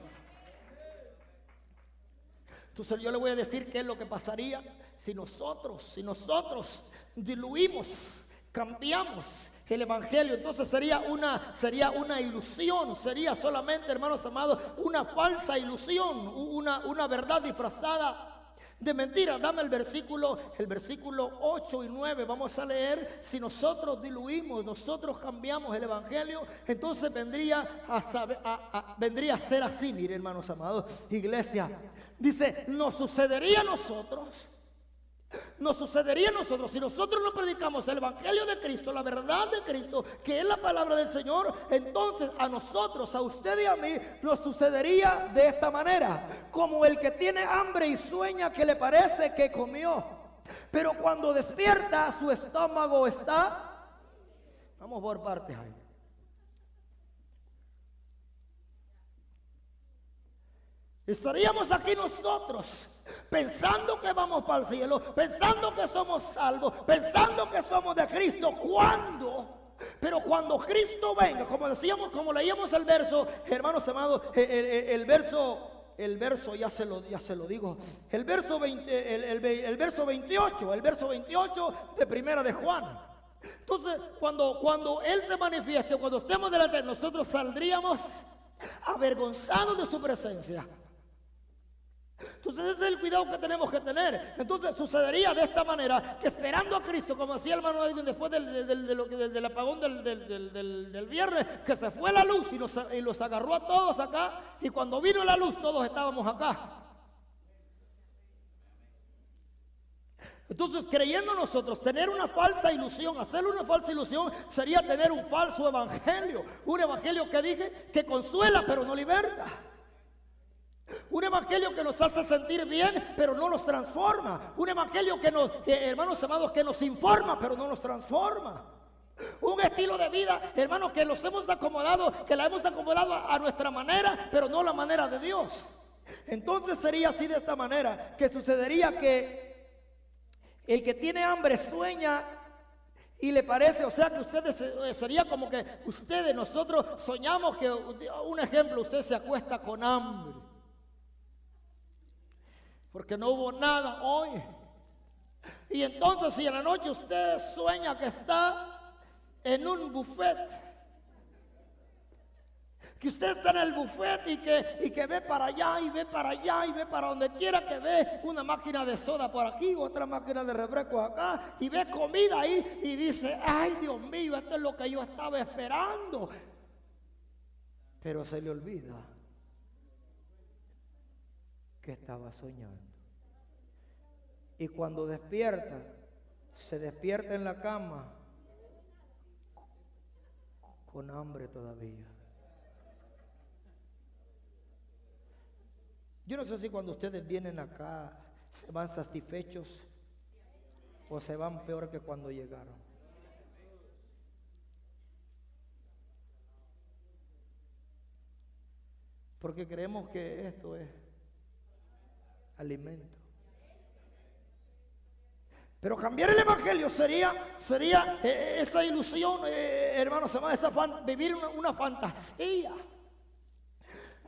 Entonces yo le voy a decir qué es lo que pasaría si nosotros diluimos, cambiamos el evangelio. Entonces sería una ilusión, sería solamente, hermanos amados, una falsa ilusión, una verdad disfrazada de mentira. Dame el versículo 8 y 9. Vamos a leer. Si nosotros diluimos, nosotros cambiamos el evangelio, entonces vendría a ser así. Mire, hermanos amados, iglesia, dice, nos sucedería a nosotros si nosotros no predicamos el evangelio de Cristo, la verdad de Cristo, que es la palabra del Señor. Entonces a nosotros, a usted y a mí, nos sucedería de esta manera: como el que tiene hambre y sueña que le parece que comió, pero cuando despierta su estómago está... Vamos por partes ahí. Estaríamos aquí nosotros pensando que vamos para el cielo, pensando que somos salvos, pensando que somos de Cristo. Pero cuando Cristo venga, como decíamos, como leíamos el verso, hermanos amados, el verso ya se lo digo, el verso 28 de Primera de Juan. Entonces, cuando Él se manifieste, cuando estemos delante de nosotros, saldríamos avergonzados de su presencia. Entonces ese es el cuidado que tenemos que tener. Entonces sucedería de esta manera, que esperando a Cristo, como hacía el hermano Edwin después del apagón del viernes, que se fue la luz y los agarró a todos acá, y cuando vino la luz todos estábamos acá. Entonces, creyendo nosotros, tener una falsa ilusión, hacer una falsa ilusión, sería tener un falso evangelio. Un evangelio que dije que consuela pero no liberta. Un evangelio que nos hace sentir bien pero no nos transforma. Un evangelio hermanos amados, que nos informa pero no nos transforma. Un estilo de vida, hermanos, que nos hemos acomodado, que la hemos acomodado a nuestra manera, pero no la manera de Dios. Entonces sería así, de esta manera, que sucedería que el que tiene hambre sueña y le parece, o sea que ustedes, sería como que nosotros soñamos que, un ejemplo, usted se acuesta con hambre porque no hubo nada hoy. Y entonces si en la noche usted sueña que está en un buffet, Que usted está en el buffet y que ve para allá y ve para allá y ve para donde quiera, que ve una máquina de soda por aquí, otra máquina de refresco acá, y ve comida ahí y dice, ay Dios mío, esto es lo que yo estaba esperando. Pero se le olvida que estaba soñando. Y cuando despierta, se despierta en la cama con hambre todavía. Yo no sé si cuando ustedes vienen acá se van satisfechos o se van peor que cuando llegaron. Porque creemos que esto es alimento. Pero cambiar el evangelio sería esa ilusión, hermanos, vivir una fantasía.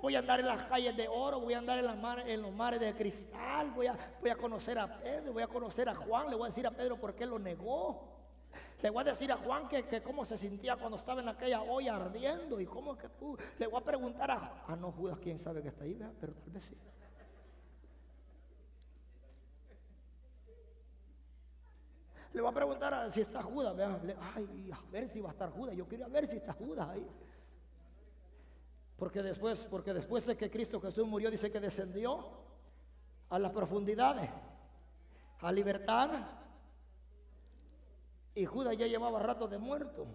Voy a andar en las calles de oro, voy a andar en los mares de cristal, voy a conocer a Pedro, voy a conocer a Juan, le voy a decir a Pedro por qué lo negó. Le voy a decir a Juan que cómo se sentía cuando estaba en aquella olla ardiendo y cómo que tú. Le voy a preguntar no, Judas, quién sabe que está ahí, ¿verdad? Pero tal vez sí. Le voy a preguntar si está Judas, ¿verdad? Ay, a ver si va a estar Judas. Yo quería ver si está Judas ahí. Porque después de que Cristo Jesús murió, dice que descendió a las profundidades, a libertar. Y Judas ya llevaba rato de muerto.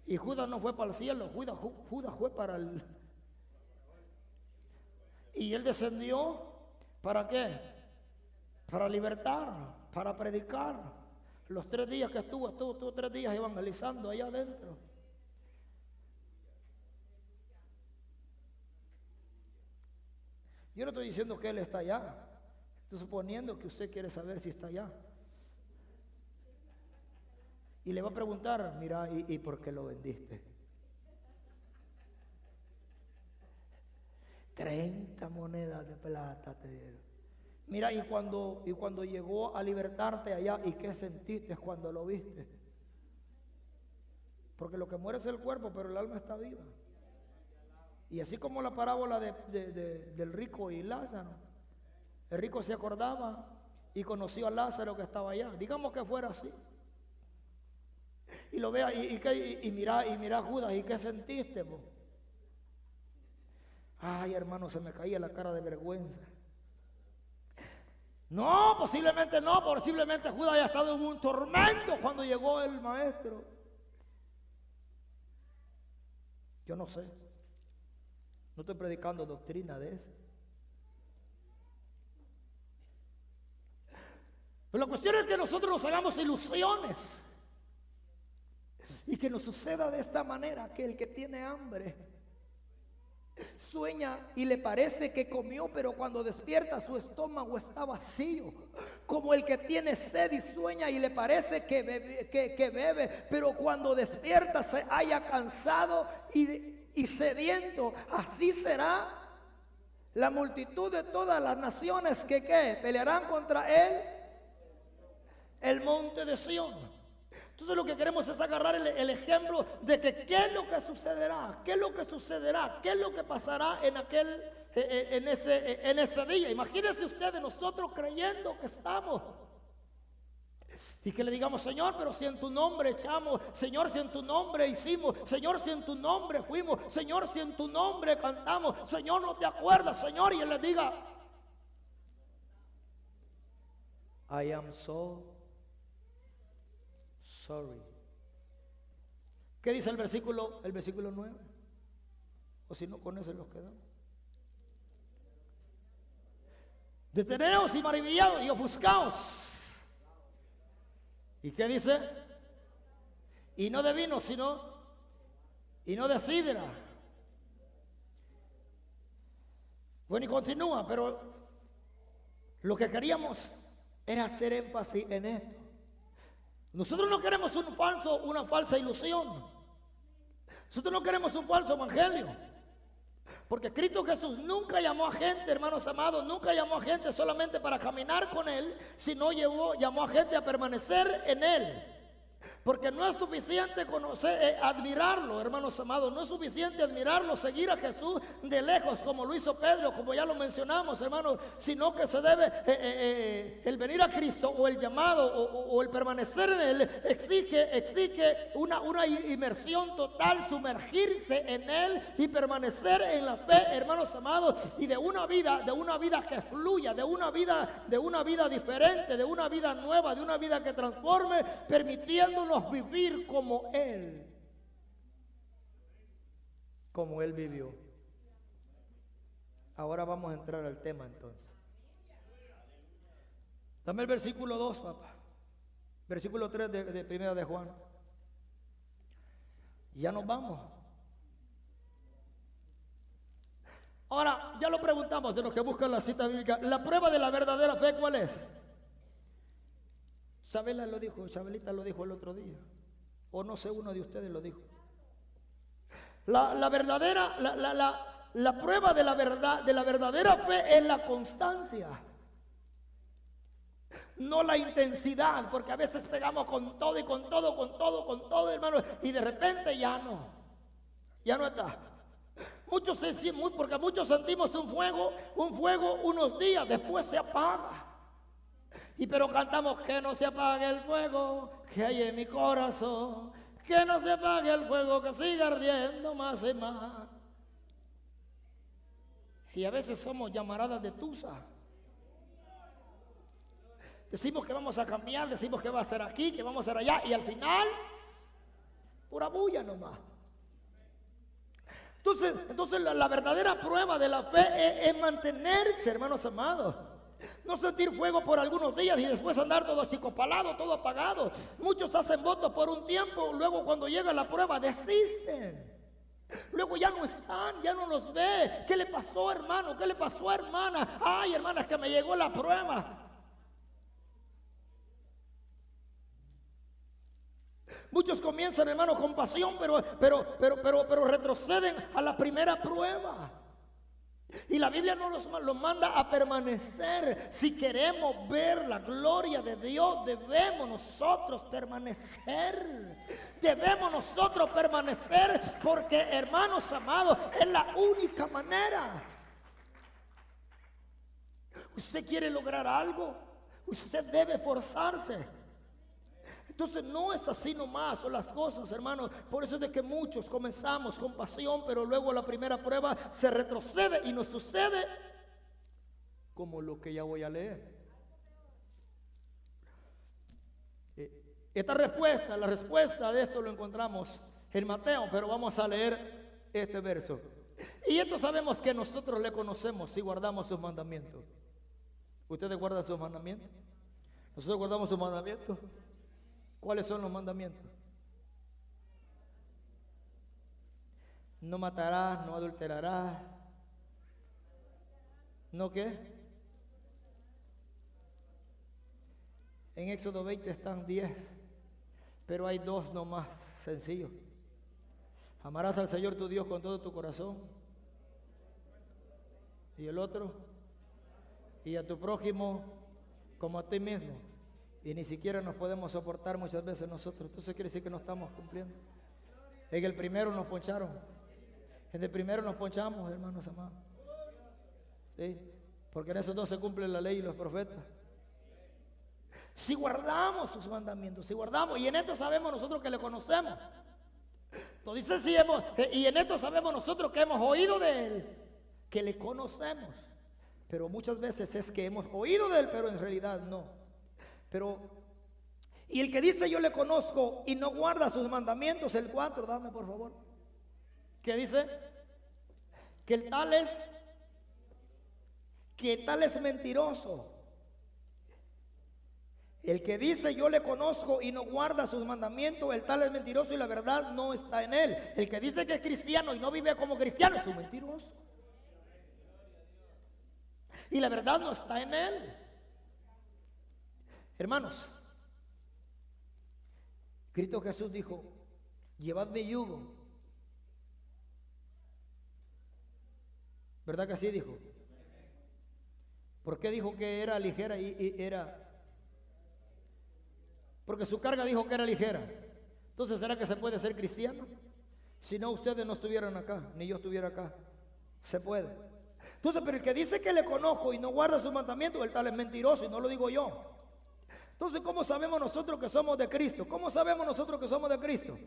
Y Judas no fue para el cielo, Judas fue para el... Y él descendió, ¿para qué? Para libertar, para predicar. Los 3 días que estuvo 3 días evangelizando allá adentro. Yo no estoy diciendo que él está allá. Estoy suponiendo que usted quiere saber si está allá. Y le va a preguntar, mira, ¿y por qué lo vendiste? 30 monedas de plata te dieron. Mira, y cuando llegó a libertarte allá, ¿y qué sentiste cuando lo viste? Porque lo que muere es el cuerpo, pero el alma está viva. Y así como la parábola del rico y Lázaro, el rico se acordaba y conoció a Lázaro que estaba allá. Digamos que fuera así. Y lo vea y mira Judas, ¿y qué sentiste vos? Ay, hermano, se me caía la cara de vergüenza. No, posiblemente Judas haya estado en un tormento cuando llegó el maestro. Yo no sé. No estoy predicando doctrina de eso. Pero la cuestión es que nosotros nos hagamos ilusiones. Y que nos suceda de esta manera, que el que tiene hambre sueña y le parece que comió, pero cuando despierta su estómago está vacío. Como el que tiene sed y sueña y le parece que bebe, pero cuando despierta se haya cansado y sediento. Así será la multitud de todas las naciones que pelearán contra él, el monte de Sión. Entonces lo que queremos es agarrar el ejemplo de que qué es lo que sucederá, qué es lo que sucederá, qué es lo que pasará en ese día. Imagínense ustedes, nosotros creyendo que estamos y que le digamos, Señor, pero si en tu nombre echamos, Señor, si en tu nombre hicimos, Señor, si en tu nombre fuimos, Señor, si en tu nombre cantamos, Señor, no te acuerdas, Señor, y Él les diga, I am so sorry. ¿Qué dice el versículo 9? O si no, con eso nos quedamos. Deteneos y maravillados y ofuscaos. ¿Y qué dice? Y no de vino, y no de sidra. Bueno, y continúa, pero lo que queríamos era hacer énfasis en esto. Nosotros no queremos una falsa ilusión. Nosotros no queremos un falso evangelio. Porque Cristo Jesús nunca llamó a gente, hermanos amados, nunca llamó a gente solamente para caminar con Él, sino llamó a gente a permanecer en Él. Porque no es suficiente conocer, admirarlo, hermanos amados. No es suficiente admirarlo, seguir a Jesús de lejos, como lo hizo Pedro, como ya lo mencionamos, hermanos. Sino que se debe, el venir a Cristo o el llamado o el permanecer en Él exige una inmersión total, sumergirse en Él y permanecer en la fe, hermanos amados. Y de una vida que fluya, de una vida diferente, de una vida nueva, de una vida que transforme, permitiéndonos vivir como Él vivió. Ahora vamos a entrar al tema entonces. Dame el versículo 2, papá. Versículo 3 de primera de Juan. Ya nos vamos. Ahora, ya lo preguntamos de los que buscan la cita bíblica. La prueba de la verdadera fe, ¿cuál es? Chabelita lo dijo el otro día. O no sé, uno de ustedes lo dijo. La prueba de la verdadera fe es la constancia. No la intensidad, porque a veces pegamos con todo, hermano, y de repente ya no está. Porque muchos sentimos un fuego unos días, después se apaga. Pero cantamos que no se apague el fuego que hay en mi corazón, que no se apague el fuego, que siga ardiendo más y más. Y a veces somos llamaradas de tusa. Decimos que vamos a cambiar, decimos que va a ser aquí, que vamos a ser allá, y al final, pura bulla nomás. Entonces la verdadera prueba de la fe es mantenerse, hermanos amados. No sentir fuego por algunos días y después andar todo achicopalado, todo apagado. Muchos hacen votos por un tiempo, luego cuando llega la prueba desisten. Luego ya no están, ya no los ve. ¿Qué le pasó, hermano? ¿Qué le pasó, hermana? Ay, hermana, es que me llegó la prueba. Muchos comienzan, hermano, con pasión, pero retroceden a la primera prueba. Y la Biblia nos manda a permanecer. Si queremos ver la gloria de Dios, debemos nosotros permanecer. Porque, hermanos amados, es la única manera. Usted quiere lograr algo, usted debe esforzarse. Entonces no es así nomás son las cosas, hermanos. Por eso es de que muchos comenzamos con pasión, pero luego la primera prueba se retrocede y nos sucede como lo que ya voy a leer. La respuesta de esto lo encontramos en Mateo, pero vamos a leer este verso. Y esto sabemos que nosotros le conocemos si guardamos sus mandamientos. ¿Ustedes guardan sus mandamientos? ¿Nosotros guardamos sus mandamientos? ¿Cuáles son los mandamientos? No matarás, no adulterarás. ¿No qué? En Éxodo 20 están 10, pero hay 2 nomás sencillos. Amarás al Señor tu Dios con todo tu corazón. Y el otro, y a tu prójimo como a ti mismo. Y ni siquiera nos podemos soportar muchas veces nosotros. Entonces quiere decir que no estamos cumpliendo. En el primero nos poncharon. En el primero nos ponchamos, hermanos amados. ¿Sí? Porque en esos 2 se cumple la ley y los profetas. Si guardamos sus mandamientos, si guardamos, y en esto sabemos nosotros que le conocemos. Entonces dice, y en esto sabemos nosotros que hemos oído de Él, que le conocemos. Pero muchas veces es que hemos oído de Él, pero en realidad no. Y el que dice yo le conozco y no guarda sus mandamientos, el 4, dame por favor. ¿Qué dice? Que tal es mentiroso. El que dice yo le conozco y no guarda sus mandamientos, el tal es mentiroso y la verdad no está en él. El que dice que es cristiano y no vive como cristiano es un mentiroso. Y la verdad no está en él. Hermanos, Cristo Jesús dijo, llevad mi yugo. ¿Verdad que así dijo? ¿Por qué dijo que era ligera y era? Porque su carga dijo que era ligera. Entonces, ¿será que se puede ser cristiano? Si no, ustedes no estuvieran acá, ni yo estuviera acá. Se puede. Entonces, pero el que dice que le conozco y no guarda sus mandamientos, el tal es mentiroso, y no lo digo yo. Entonces, ¿cómo sabemos nosotros que somos de Cristo? ¿Cómo sabemos nosotros que somos de Cristo?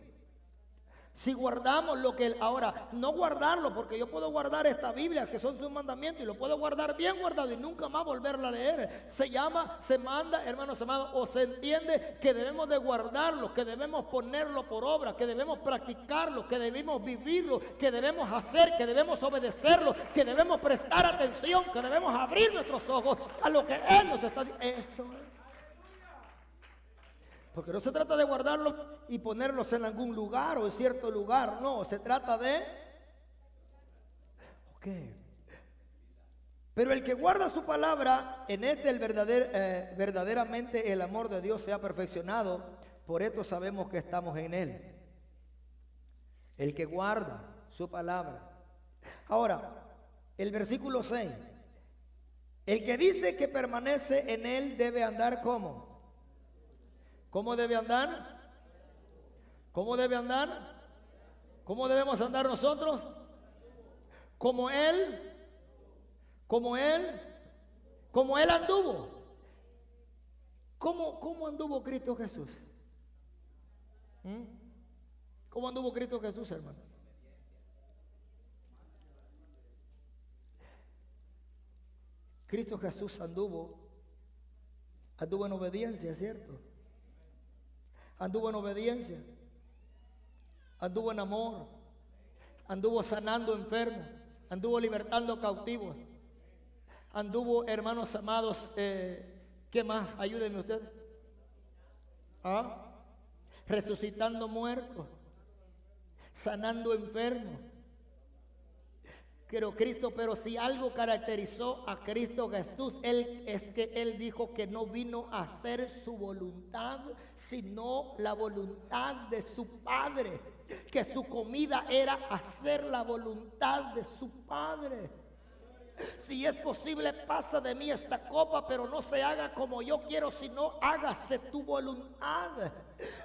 Si guardamos lo que Él, ahora, no guardarlo, porque yo puedo guardar esta Biblia, que son sus mandamientos, y lo puedo guardar bien guardado y nunca más volverla a leer. Se manda, hermanos amados, o se entiende que debemos de guardarlo, que debemos ponerlo por obra, que debemos practicarlo, que debemos vivirlo, que debemos hacer, que debemos obedecerlo, que debemos prestar atención, que debemos abrir nuestros ojos a lo que Él nos está diciendo. Eso es. Porque no se trata de guardarlos y ponerlos en algún lugar o en cierto lugar. No, se trata de... Ok. Pero el que guarda su palabra, en este verdaderamente el amor de Dios se ha perfeccionado. Por esto sabemos que estamos en Él. El que guarda su palabra. Ahora, el versículo 6. El que dice que permanece en Él debe andar ¿cómo? ¿Cómo debe andar? ¿Cómo debe andar? ¿Cómo debemos andar nosotros? Como Él anduvo. ¿Cómo anduvo Cristo Jesús? ¿Cómo anduvo Cristo Jesús, hermano? Cristo Jesús anduvo en obediencia, ¿cierto? Anduvo en obediencia, anduvo en amor, anduvo sanando enfermos, anduvo libertando cautivos, anduvo, hermanos amados, ¿qué más? Ayúdenme ustedes. Resucitando muertos, sanando enfermos. Pero si algo caracterizó a Cristo Jesús, es que Él dijo que no vino a hacer su voluntad, sino la voluntad de su Padre. Que su comida era hacer la voluntad de su Padre. Si es posible, pasa de mí esta copa, pero no se haga como yo quiero, sino hágase tu voluntad.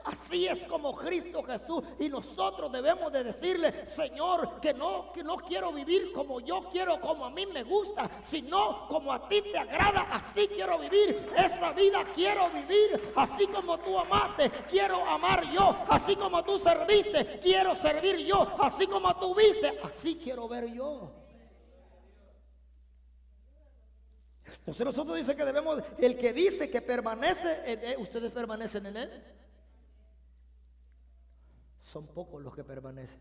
Así es como Cristo Jesús, y nosotros debemos de decirle: Señor, que no quiero vivir como yo quiero, como a mí me gusta, sino como a ti te agrada. Así quiero vivir, esa vida quiero vivir. Así como tú amaste, quiero amar yo. Así como tú serviste, quiero servir yo. Así como tú viste, así quiero ver yo. Entonces nosotros dice que debemos, el que dice que permanece en Él, ¿ustedes permanecen en Él? Son pocos los que permanecen.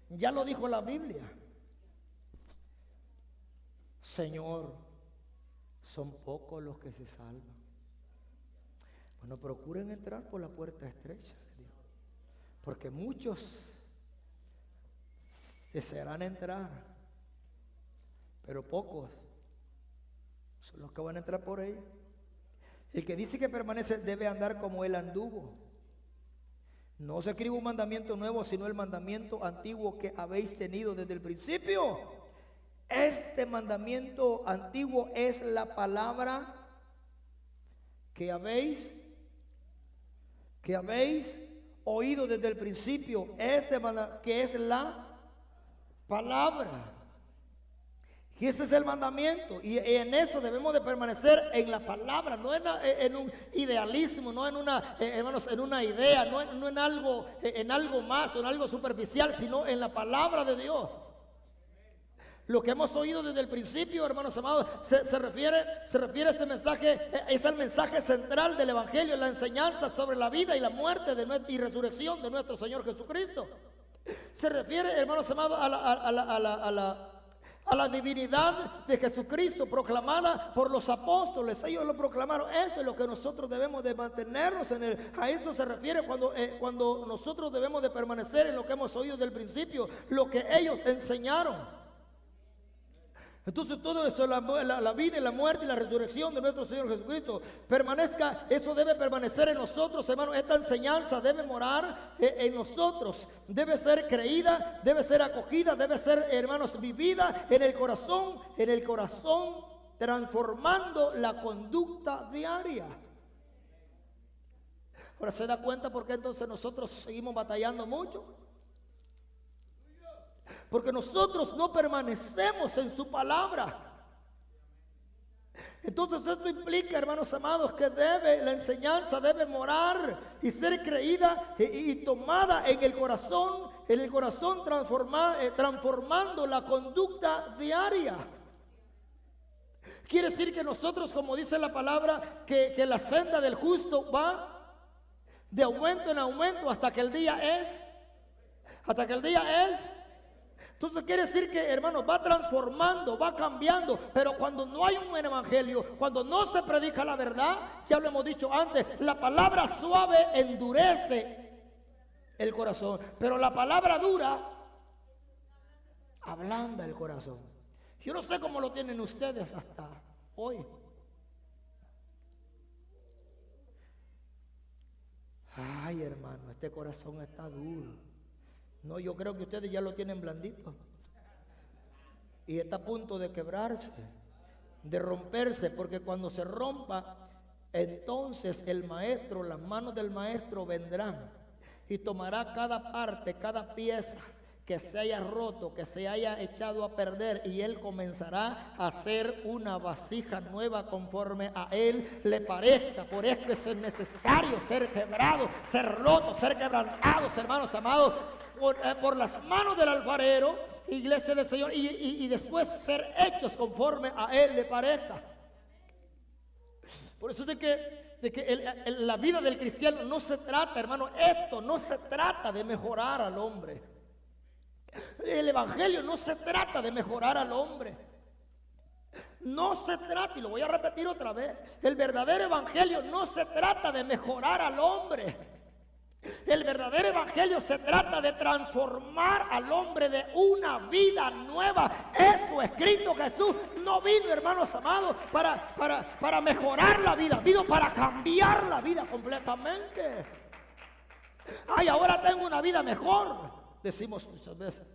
Ya lo dijo la Biblia. Señor, son pocos los que se salvan. Bueno, procuren entrar por la puerta estrecha, le dijo, porque muchos desearán entrar, pero pocos son los que van a entrar por ella. El que dice que permanece debe andar como Él anduvo. No se escribe un mandamiento nuevo, sino el mandamiento antiguo que habéis tenido desde el principio. Este mandamiento antiguo es la palabra que habéis oído desde el principio. Que es la palabra. Y ese es el mandamiento, y en eso debemos de permanecer, en la palabra, no en un idealismo, no en una idea, no en algo más o en algo superficial, sino en la palabra de Dios. Lo que hemos oído desde el principio, hermanos amados, se refiere a este mensaje, es el mensaje central del Evangelio, la enseñanza sobre la vida y la muerte y resurrección de nuestro Señor Jesucristo. Se refiere, hermanos amados, a la divinidad de Jesucristo proclamada por los apóstoles. Ellos lo proclamaron. Eso es lo que nosotros debemos de mantenernos en él. A eso se refiere cuando nosotros debemos de permanecer en lo que hemos oído del principio, lo que ellos enseñaron. Entonces todo eso, la vida y la muerte y la resurrección de nuestro Señor Jesucristo, eso debe permanecer en nosotros, hermanos. Esta enseñanza debe morar en nosotros, debe ser creída, debe ser acogida, debe ser, hermanos, vivida en el corazón, transformando la conducta diaria. Ahora se da cuenta por qué entonces nosotros seguimos batallando mucho. Porque nosotros no permanecemos en su palabra. Entonces esto implica, hermanos amados, que la enseñanza debe morar y ser creída y tomada en el corazón transformando la conducta diaria. Quiere decir que nosotros, como dice la palabra, que la senda del justo va de aumento en aumento hasta que el día es. Entonces quiere decir que, hermanos, va transformando, va cambiando. Pero cuando no hay un buen evangelio, cuando no se predica la verdad, ya lo hemos dicho antes, la palabra suave endurece el corazón, pero la palabra dura ablanda el corazón. Yo no sé cómo lo tienen ustedes hasta hoy. Ay, hermano, este corazón está duro. No, yo creo que ustedes ya lo tienen blandito. Y está a punto de quebrarse, de romperse, porque cuando se rompa, entonces el maestro, las manos del maestro vendrán y tomará cada parte, cada pieza que se haya roto, que se haya echado a perder, y él comenzará a hacer una vasija nueva conforme a él le parezca. Por eso es necesario ser quebrado, ser roto, ser quebrantados, hermanos amados, por las manos del alfarero, iglesia del Señor, y después ser hechos conforme a él le parezca. Por eso de que la vida del cristiano no se trata, hermano, esto no se trata de mejorar al hombre. El evangelio no se trata de mejorar al hombre. No se trata, y lo voy a repetir otra vez, el verdadero evangelio no se trata de mejorar al hombre. El verdadero evangelio se trata de transformar al hombre de una vida nueva. Eso escrito, Jesús no vino, hermanos amados, para mejorar la vida, vino para cambiar la vida completamente. Ay, ahora tengo una vida mejor, decimos muchas veces.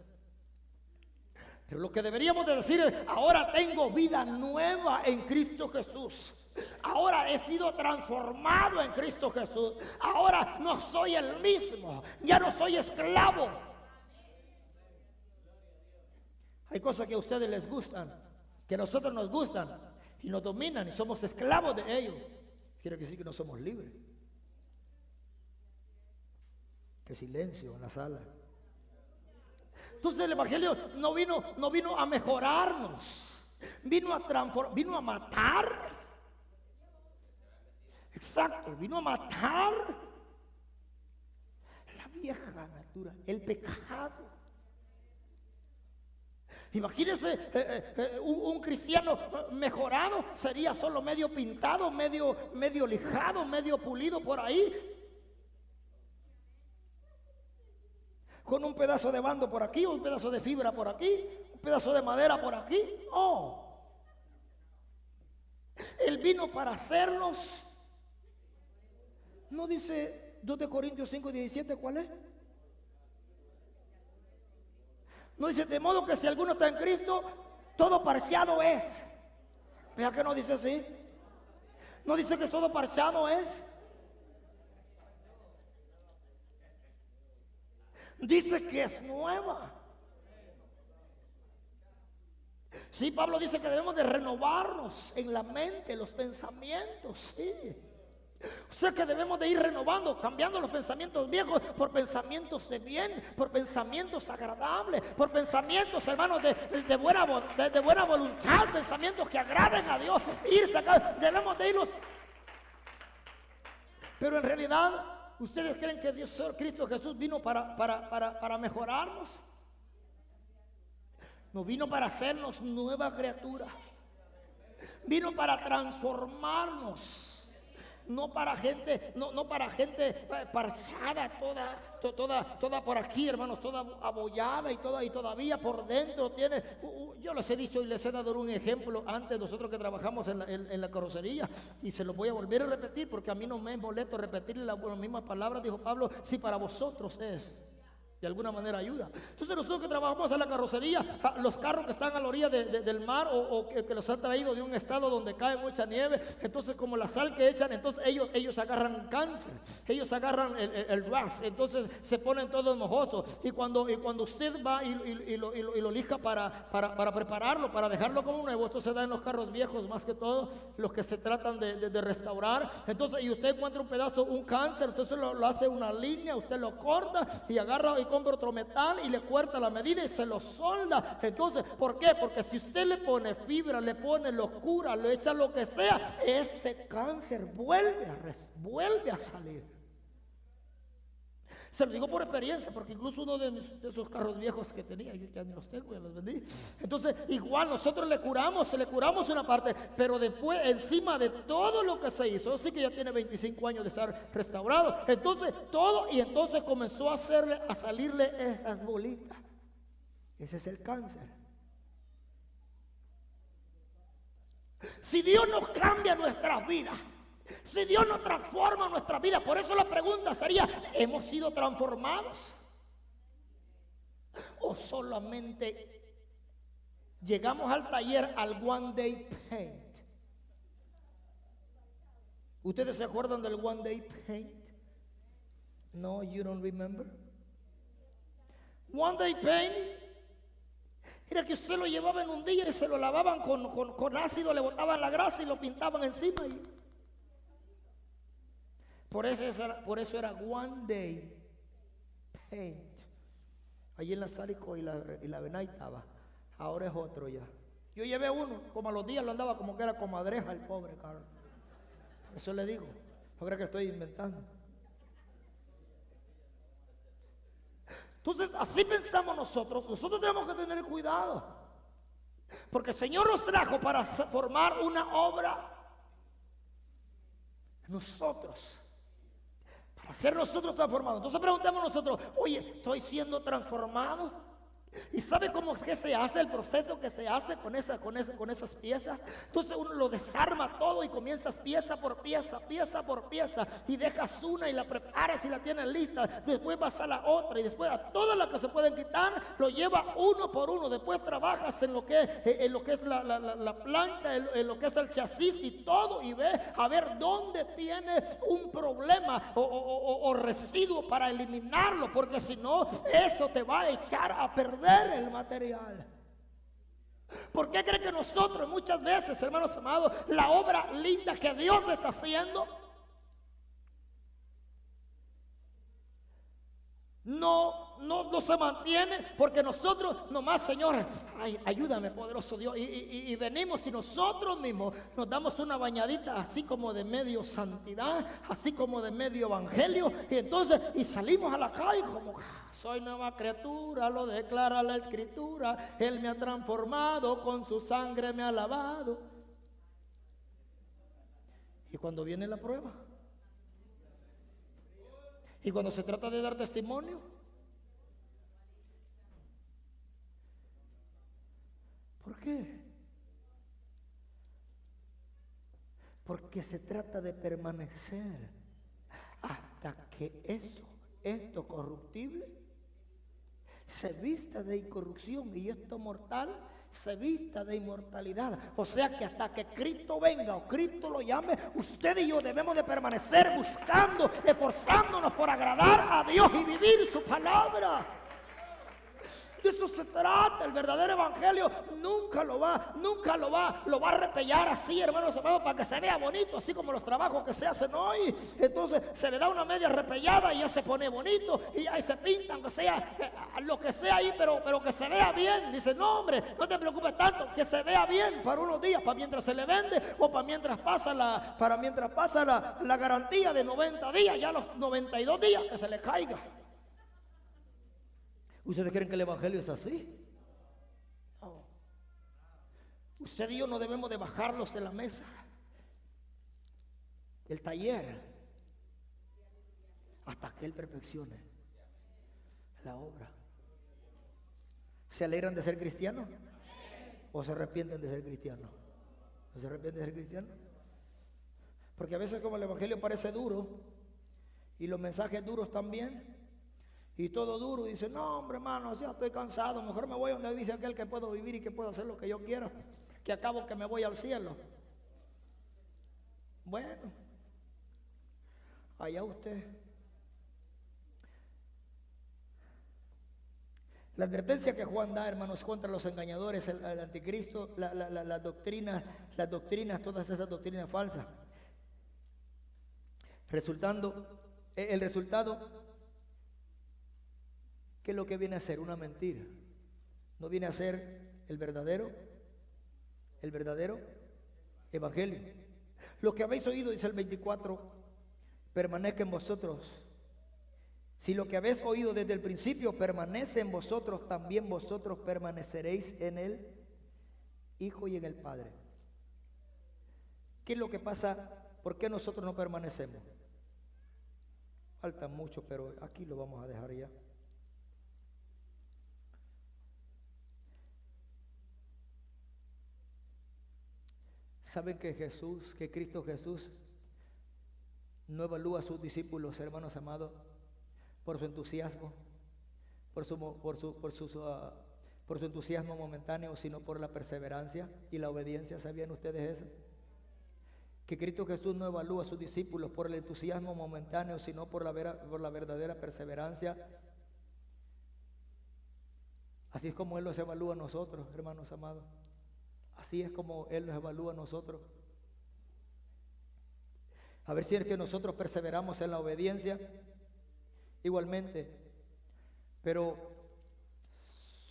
Pero lo que deberíamos de decir es: ahora tengo vida nueva en Cristo Jesús. Ahora he sido transformado en Cristo Jesús. Ahora no soy el mismo. Ya no soy esclavo. Hay cosas que a ustedes les gustan, que a nosotros nos gustan y nos dominan y somos esclavos de ellos. Quiere decir que no somos libres. Qué silencio en la sala. Entonces el evangelio no vino a mejorarnos, vino a transformar, vino a matar. Exacto, vino a matar la vieja naturaleza, el pecado. Imagínense un cristiano mejorado, sería solo medio pintado, medio lijado, medio pulido por ahí, con un pedazo de bando por aquí, un pedazo de fibra por aquí, un pedazo de madera por aquí. Oh, Él vino para hacernos. ¿No dice 2 de Corintios 5:17 cuál es? No dice: de modo que si alguno está en Cristo, todo parciado es. Vea que no dice así. No dice que todo parciado es. Dice que es nueva. Sí, Pablo dice que debemos de renovarnos en la mente, los pensamientos, sí. O sea que debemos de ir renovando, cambiando los pensamientos viejos por pensamientos de bien, por pensamientos agradables, por pensamientos, hermanos, de buena voluntad, pensamientos que agraden a Dios. Debemos de irlos. Pero en realidad, ¿ustedes creen que Cristo Jesús vino para mejorarnos? No, vino para hacernos nueva criatura. Vino para transformarnos. No para gente parchada, toda por aquí, hermanos, toda abollada y todavía por dentro tiene. Yo les he dicho y les he dado un ejemplo antes, nosotros que trabajamos en la carrocería, y se lo voy a volver a repetir porque a mí no me es molesto repetirle las mismas palabras. Dijo Pablo: si para vosotros es de alguna manera ayuda. Entonces nosotros que trabajamos en la carrocería, los carros que están a la orilla del mar o que los han traído de un estado donde cae mucha nieve, entonces como la sal que echan, entonces ellos agarran cáncer, ellos agarran el rust, entonces se ponen todos mojosos. Y cuando usted va y lo lija para prepararlo, para dejarlo como nuevo, esto se da en los carros viejos más que todo, los que se tratan de restaurar. Entonces, y usted encuentra un pedazo, un cáncer, entonces lo hace una línea, usted lo corta y agarra y compra otro metal y le corta la medida y se lo solda. Entonces, ¿por qué? Porque si usted le pone fibra, le pone locura, le echa lo que sea, ese cáncer vuelve a salir. Se lo digo por experiencia, porque incluso uno de esos carros viejos que tenía, yo ya ni los tengo, ya los vendí. Entonces, igual nosotros le curamos una parte, pero después, encima de todo lo que se hizo, sí que ya tiene 25 años de estar restaurado. Entonces, entonces comenzó a salirle esas bolitas. Ese es el cáncer. Si Dios nos cambia nuestras vidas, si Dios nos transforma nuestra vida, por eso la pregunta sería, ¿hemos sido transformados? ¿O solamente llegamos al taller al One Day Paint? ¿Ustedes se acuerdan del One Day Paint? No, you don't remember. One Day Paint era que usted lo llevaba en un día y se lo lavaban con ácido, le botaban la grasa y lo pintaban encima y... Por eso era One Day Paint. Allí en la Sárico y la Benay estaba. Ahora es otro ya. Yo llevé uno, como a los días lo andaba como que era comadreja el pobre Carlos. Por eso le digo, no creo que estoy inventando. Entonces, así pensamos nosotros. Nosotros tenemos que tener cuidado. Porque el Señor nos trajo para formar una obra. Nosotros. Para ser nosotros transformados. Entonces preguntamos nosotros, oye, ¿estoy siendo transformado? ¿Y sabe cómo es que se hace el proceso que se hace con esas piezas? Entonces uno lo desarma todo y comienzas pieza por pieza y dejas una y la preparas y la tienes lista. Después vas a la otra y después a todas las que se pueden quitar lo lleva uno por uno. Después trabajas en lo que es la plancha, en lo que es el chasis y todo, y ves a ver dónde tiene un problema o residuo para eliminarlo, porque si no eso te va a echar a perder el material. ¿Por qué cree que nosotros muchas veces, hermanos amados, la obra linda que Dios está haciendo no se mantiene? Porque nosotros nomás, Señor, ay, ayúdame, poderoso Dios, y venimos y nosotros mismos nos damos una bañadita así como de medio santidad, así como de medio evangelio, y entonces salimos a la calle como... Soy nueva criatura, lo declara la Escritura. Él me ha transformado, con su sangre me ha lavado. Y cuando viene la prueba, y cuando se trata de dar testimonio, ¿por qué? Porque se trata de permanecer hasta que esto corruptible se vista de incorrupción y esto mortal se vista de inmortalidad. O sea que hasta que Cristo venga o Cristo lo llame, usted y yo debemos de permanecer buscando, esforzándonos por agradar a Dios y vivir su palabra. De eso se trata. El verdadero evangelio nunca lo va a repellar así, hermanos amados, para que se vea bonito, así como los trabajos que se hacen hoy. Entonces se le da una media repellada y ya se pone bonito y ahí se pinta, aunque sea lo que sea ahí, pero que se vea bien. Dice, no hombre, no te preocupes tanto, que se vea bien para unos días, para mientras se le vende o para mientras pasa la garantía de 90 días, ya los 92 días que se le caiga. ¿Ustedes creen que el evangelio es así? No. Usted y yo no debemos de bajarlos de la mesa, del taller, hasta que Él perfeccione la obra. ¿Se alegran de ser cristianos? ¿O se arrepienten de ser cristianos? ¿O se arrepienten de ser cristianos? Porque a veces como el evangelio parece duro y los mensajes duros también, y todo duro, y dice, no hombre hermano, ya estoy cansado, mejor me voy donde dice aquel que puedo vivir y que puedo hacer lo que yo quiera, que acabo que me voy al cielo. Bueno, allá usted. La advertencia que Juan da, hermanos, contra los engañadores, el anticristo, las doctrinas, todas esas doctrinas falsas. El resultado, ¿qué es lo que viene a ser? Una mentira. No viene a ser el verdadero evangelio. Lo que habéis oído, dice el 24, permanezca en vosotros. Si lo que habéis oído desde el principio permanece en vosotros, también vosotros permaneceréis en el Hijo y en el Padre. ¿Qué es lo que pasa? ¿Por qué nosotros no permanecemos? Falta mucho, pero aquí lo vamos a dejar ya. ¿Saben que Cristo Jesús no evalúa a sus discípulos, hermanos amados, por su entusiasmo, por su entusiasmo momentáneo, sino por la perseverancia y la obediencia? ¿Sabían ustedes eso? Que Cristo Jesús no evalúa a sus discípulos por el entusiasmo momentáneo, sino por la verdadera perseverancia. Así es como Él los evalúa a nosotros, hermanos amados. Así es como Él nos evalúa a nosotros. A ver si es que nosotros perseveramos en la obediencia igualmente. Pero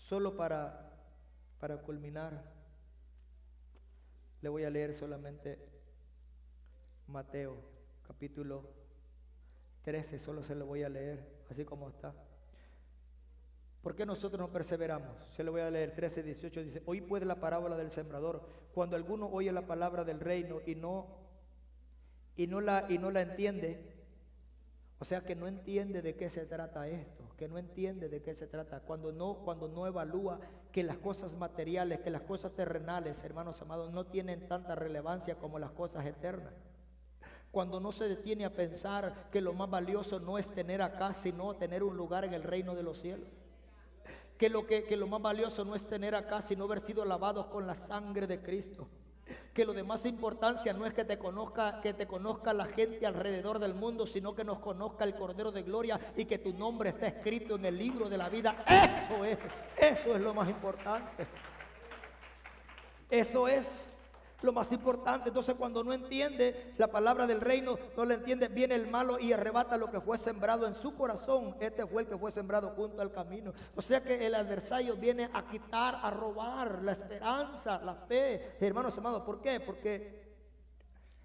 solo para culminar, le voy a leer solamente Mateo capítulo 13, solo se lo voy a leer así como está. ¿Por qué nosotros no perseveramos? Se lo voy a leer 13, 18, dice: oí pues la parábola del sembrador. Cuando alguno oye la palabra del reino y no la entiende, o sea que no entiende de qué se trata esto, que no entiende de qué se trata, cuando no evalúa que las cosas materiales, que las cosas terrenales, hermanos amados, no tienen tanta relevancia como las cosas eternas. Cuando no se detiene a pensar que lo más valioso no es tener acá, sino tener un lugar en el reino de los cielos. Que lo más valioso no es tener acá, sino haber sido lavados con la sangre de Cristo. Que lo de más importancia no es que te conozca la gente alrededor del mundo, sino que nos conozca el Cordero de Gloria y que tu nombre esté escrito en el libro de la vida. Eso es lo más importante. Eso es lo más importante. Entonces, cuando no entiende la palabra del reino, no la entiende, viene el malo y arrebata lo que fue sembrado en su corazón. Este fue el que fue sembrado junto al camino. O sea que el adversario viene a quitar, a robar la esperanza, la fe, hermanos amados. ¿Por qué? Porque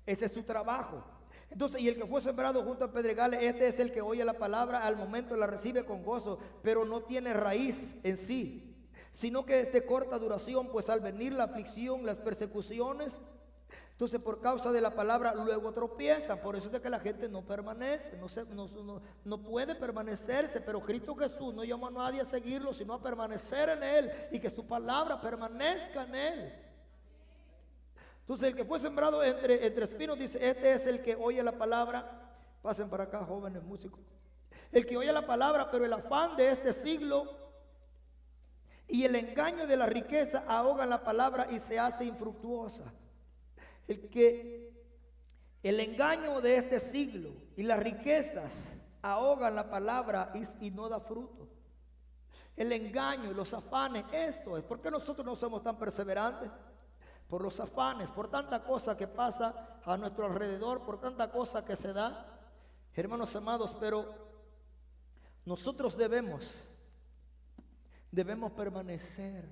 ese es su trabajo. Entonces, y el que fue sembrado junto al pedregales, este es el que oye la palabra, al momento la recibe con gozo, pero no tiene raíz en sí, sino que es de corta duración, pues al venir la aflicción, las persecuciones, entonces por causa de la palabra luego tropiezan. Por eso es de que la gente no permanece, no puede permanecerse. Pero Cristo Jesús no llama a nadie a seguirlo, sino a permanecer en Él y que su palabra permanezca en Él. Entonces el que fue sembrado entre espinos, dice, este es el que oye la palabra. Pasen para acá, jóvenes músicos. El que oye la palabra, pero el afán de este siglo y el engaño de la riqueza ahogan la palabra y se hace infructuosa. El engaño de este siglo y las riquezas ahogan la palabra y no da fruto. El engaño y los afanes, eso es. ¿Por qué nosotros no somos tan perseverantes? Por los afanes, por tanta cosa que pasa a nuestro alrededor, por tanta cosa que se da, hermanos amados. Pero nosotros debemos permanecer,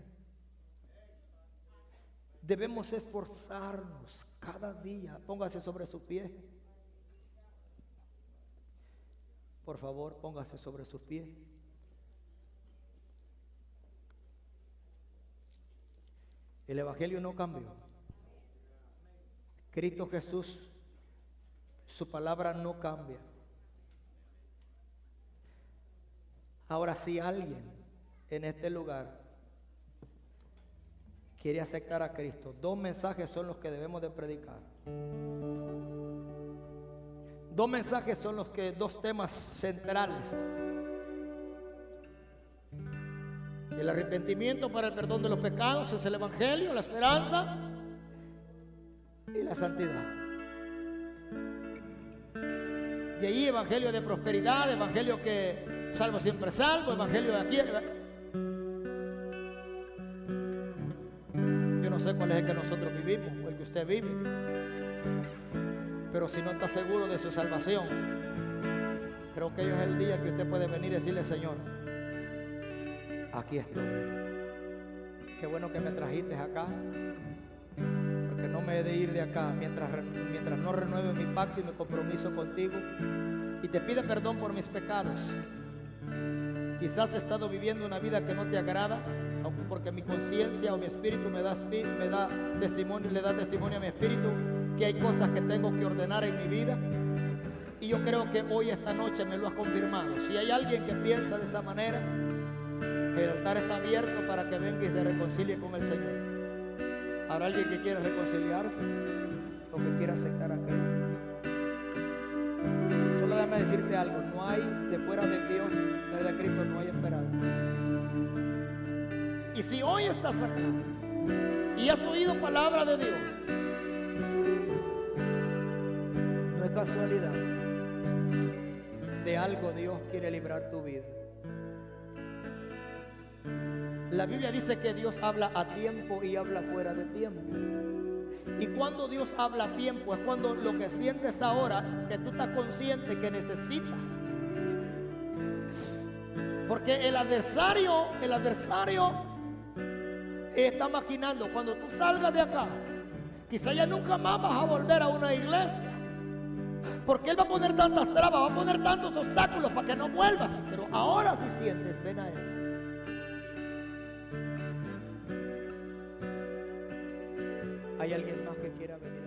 debemos esforzarnos cada día. Póngase sobre su pie, por favor, póngase sobre su pie. El evangelio no cambió. Cristo Jesús, su palabra no cambia. Ahora, si alguien en este lugar quiere aceptar a Cristo, dos mensajes son los que debemos de predicar. Dos mensajes son dos temas centrales El arrepentimiento para el perdón de los pecados es el evangelio, la esperanza y la santidad. De ahí evangelio de prosperidad, evangelio que salvo siempre salvo, evangelio de aquí. Yo no sé cuál es el que nosotros vivimos o el que usted vive, pero si no está seguro de su salvación, creo que hoy es el día que usted puede venir y decirle: Señor, aquí estoy. Qué bueno que me trajiste acá, porque no me he de ir de acá mientras no renueve mi pacto y mi compromiso contigo y te pide perdón por mis pecados. Quizás he estado viviendo una vida que no te agrada, porque mi conciencia o mi espíritu me da testimonio, le da testimonio a mi espíritu que hay cosas que tengo que ordenar en mi vida. Y yo creo que hoy, esta noche, me lo has confirmado. Si hay alguien que piensa de esa manera, el altar está abierto para que venga y te reconcilie con el Señor. ¿Habrá alguien que quiera reconciliarse o que quiera aceptar a Cristo? Solo déjame decirte algo: no hay de fuera de Dios, fuera de Cristo, no hay esperanza. Y si hoy estás acá y has oído palabra de Dios, no es casualidad. De algo Dios quiere librar tu vida. La Biblia dice que Dios habla a tiempo y habla fuera de tiempo. Y cuando Dios habla a tiempo es cuando lo que sientes ahora, que tú estás consciente que necesitas. Porque el adversario está maquinando. Cuando tú salgas de acá, quizá ya nunca más vas a volver a una iglesia, porque Él va a poner tantas trabas, va a poner tantos obstáculos para que no vuelvas. Pero ahora si sientes, ven a Él. ¿Hay alguien más que quiera venir?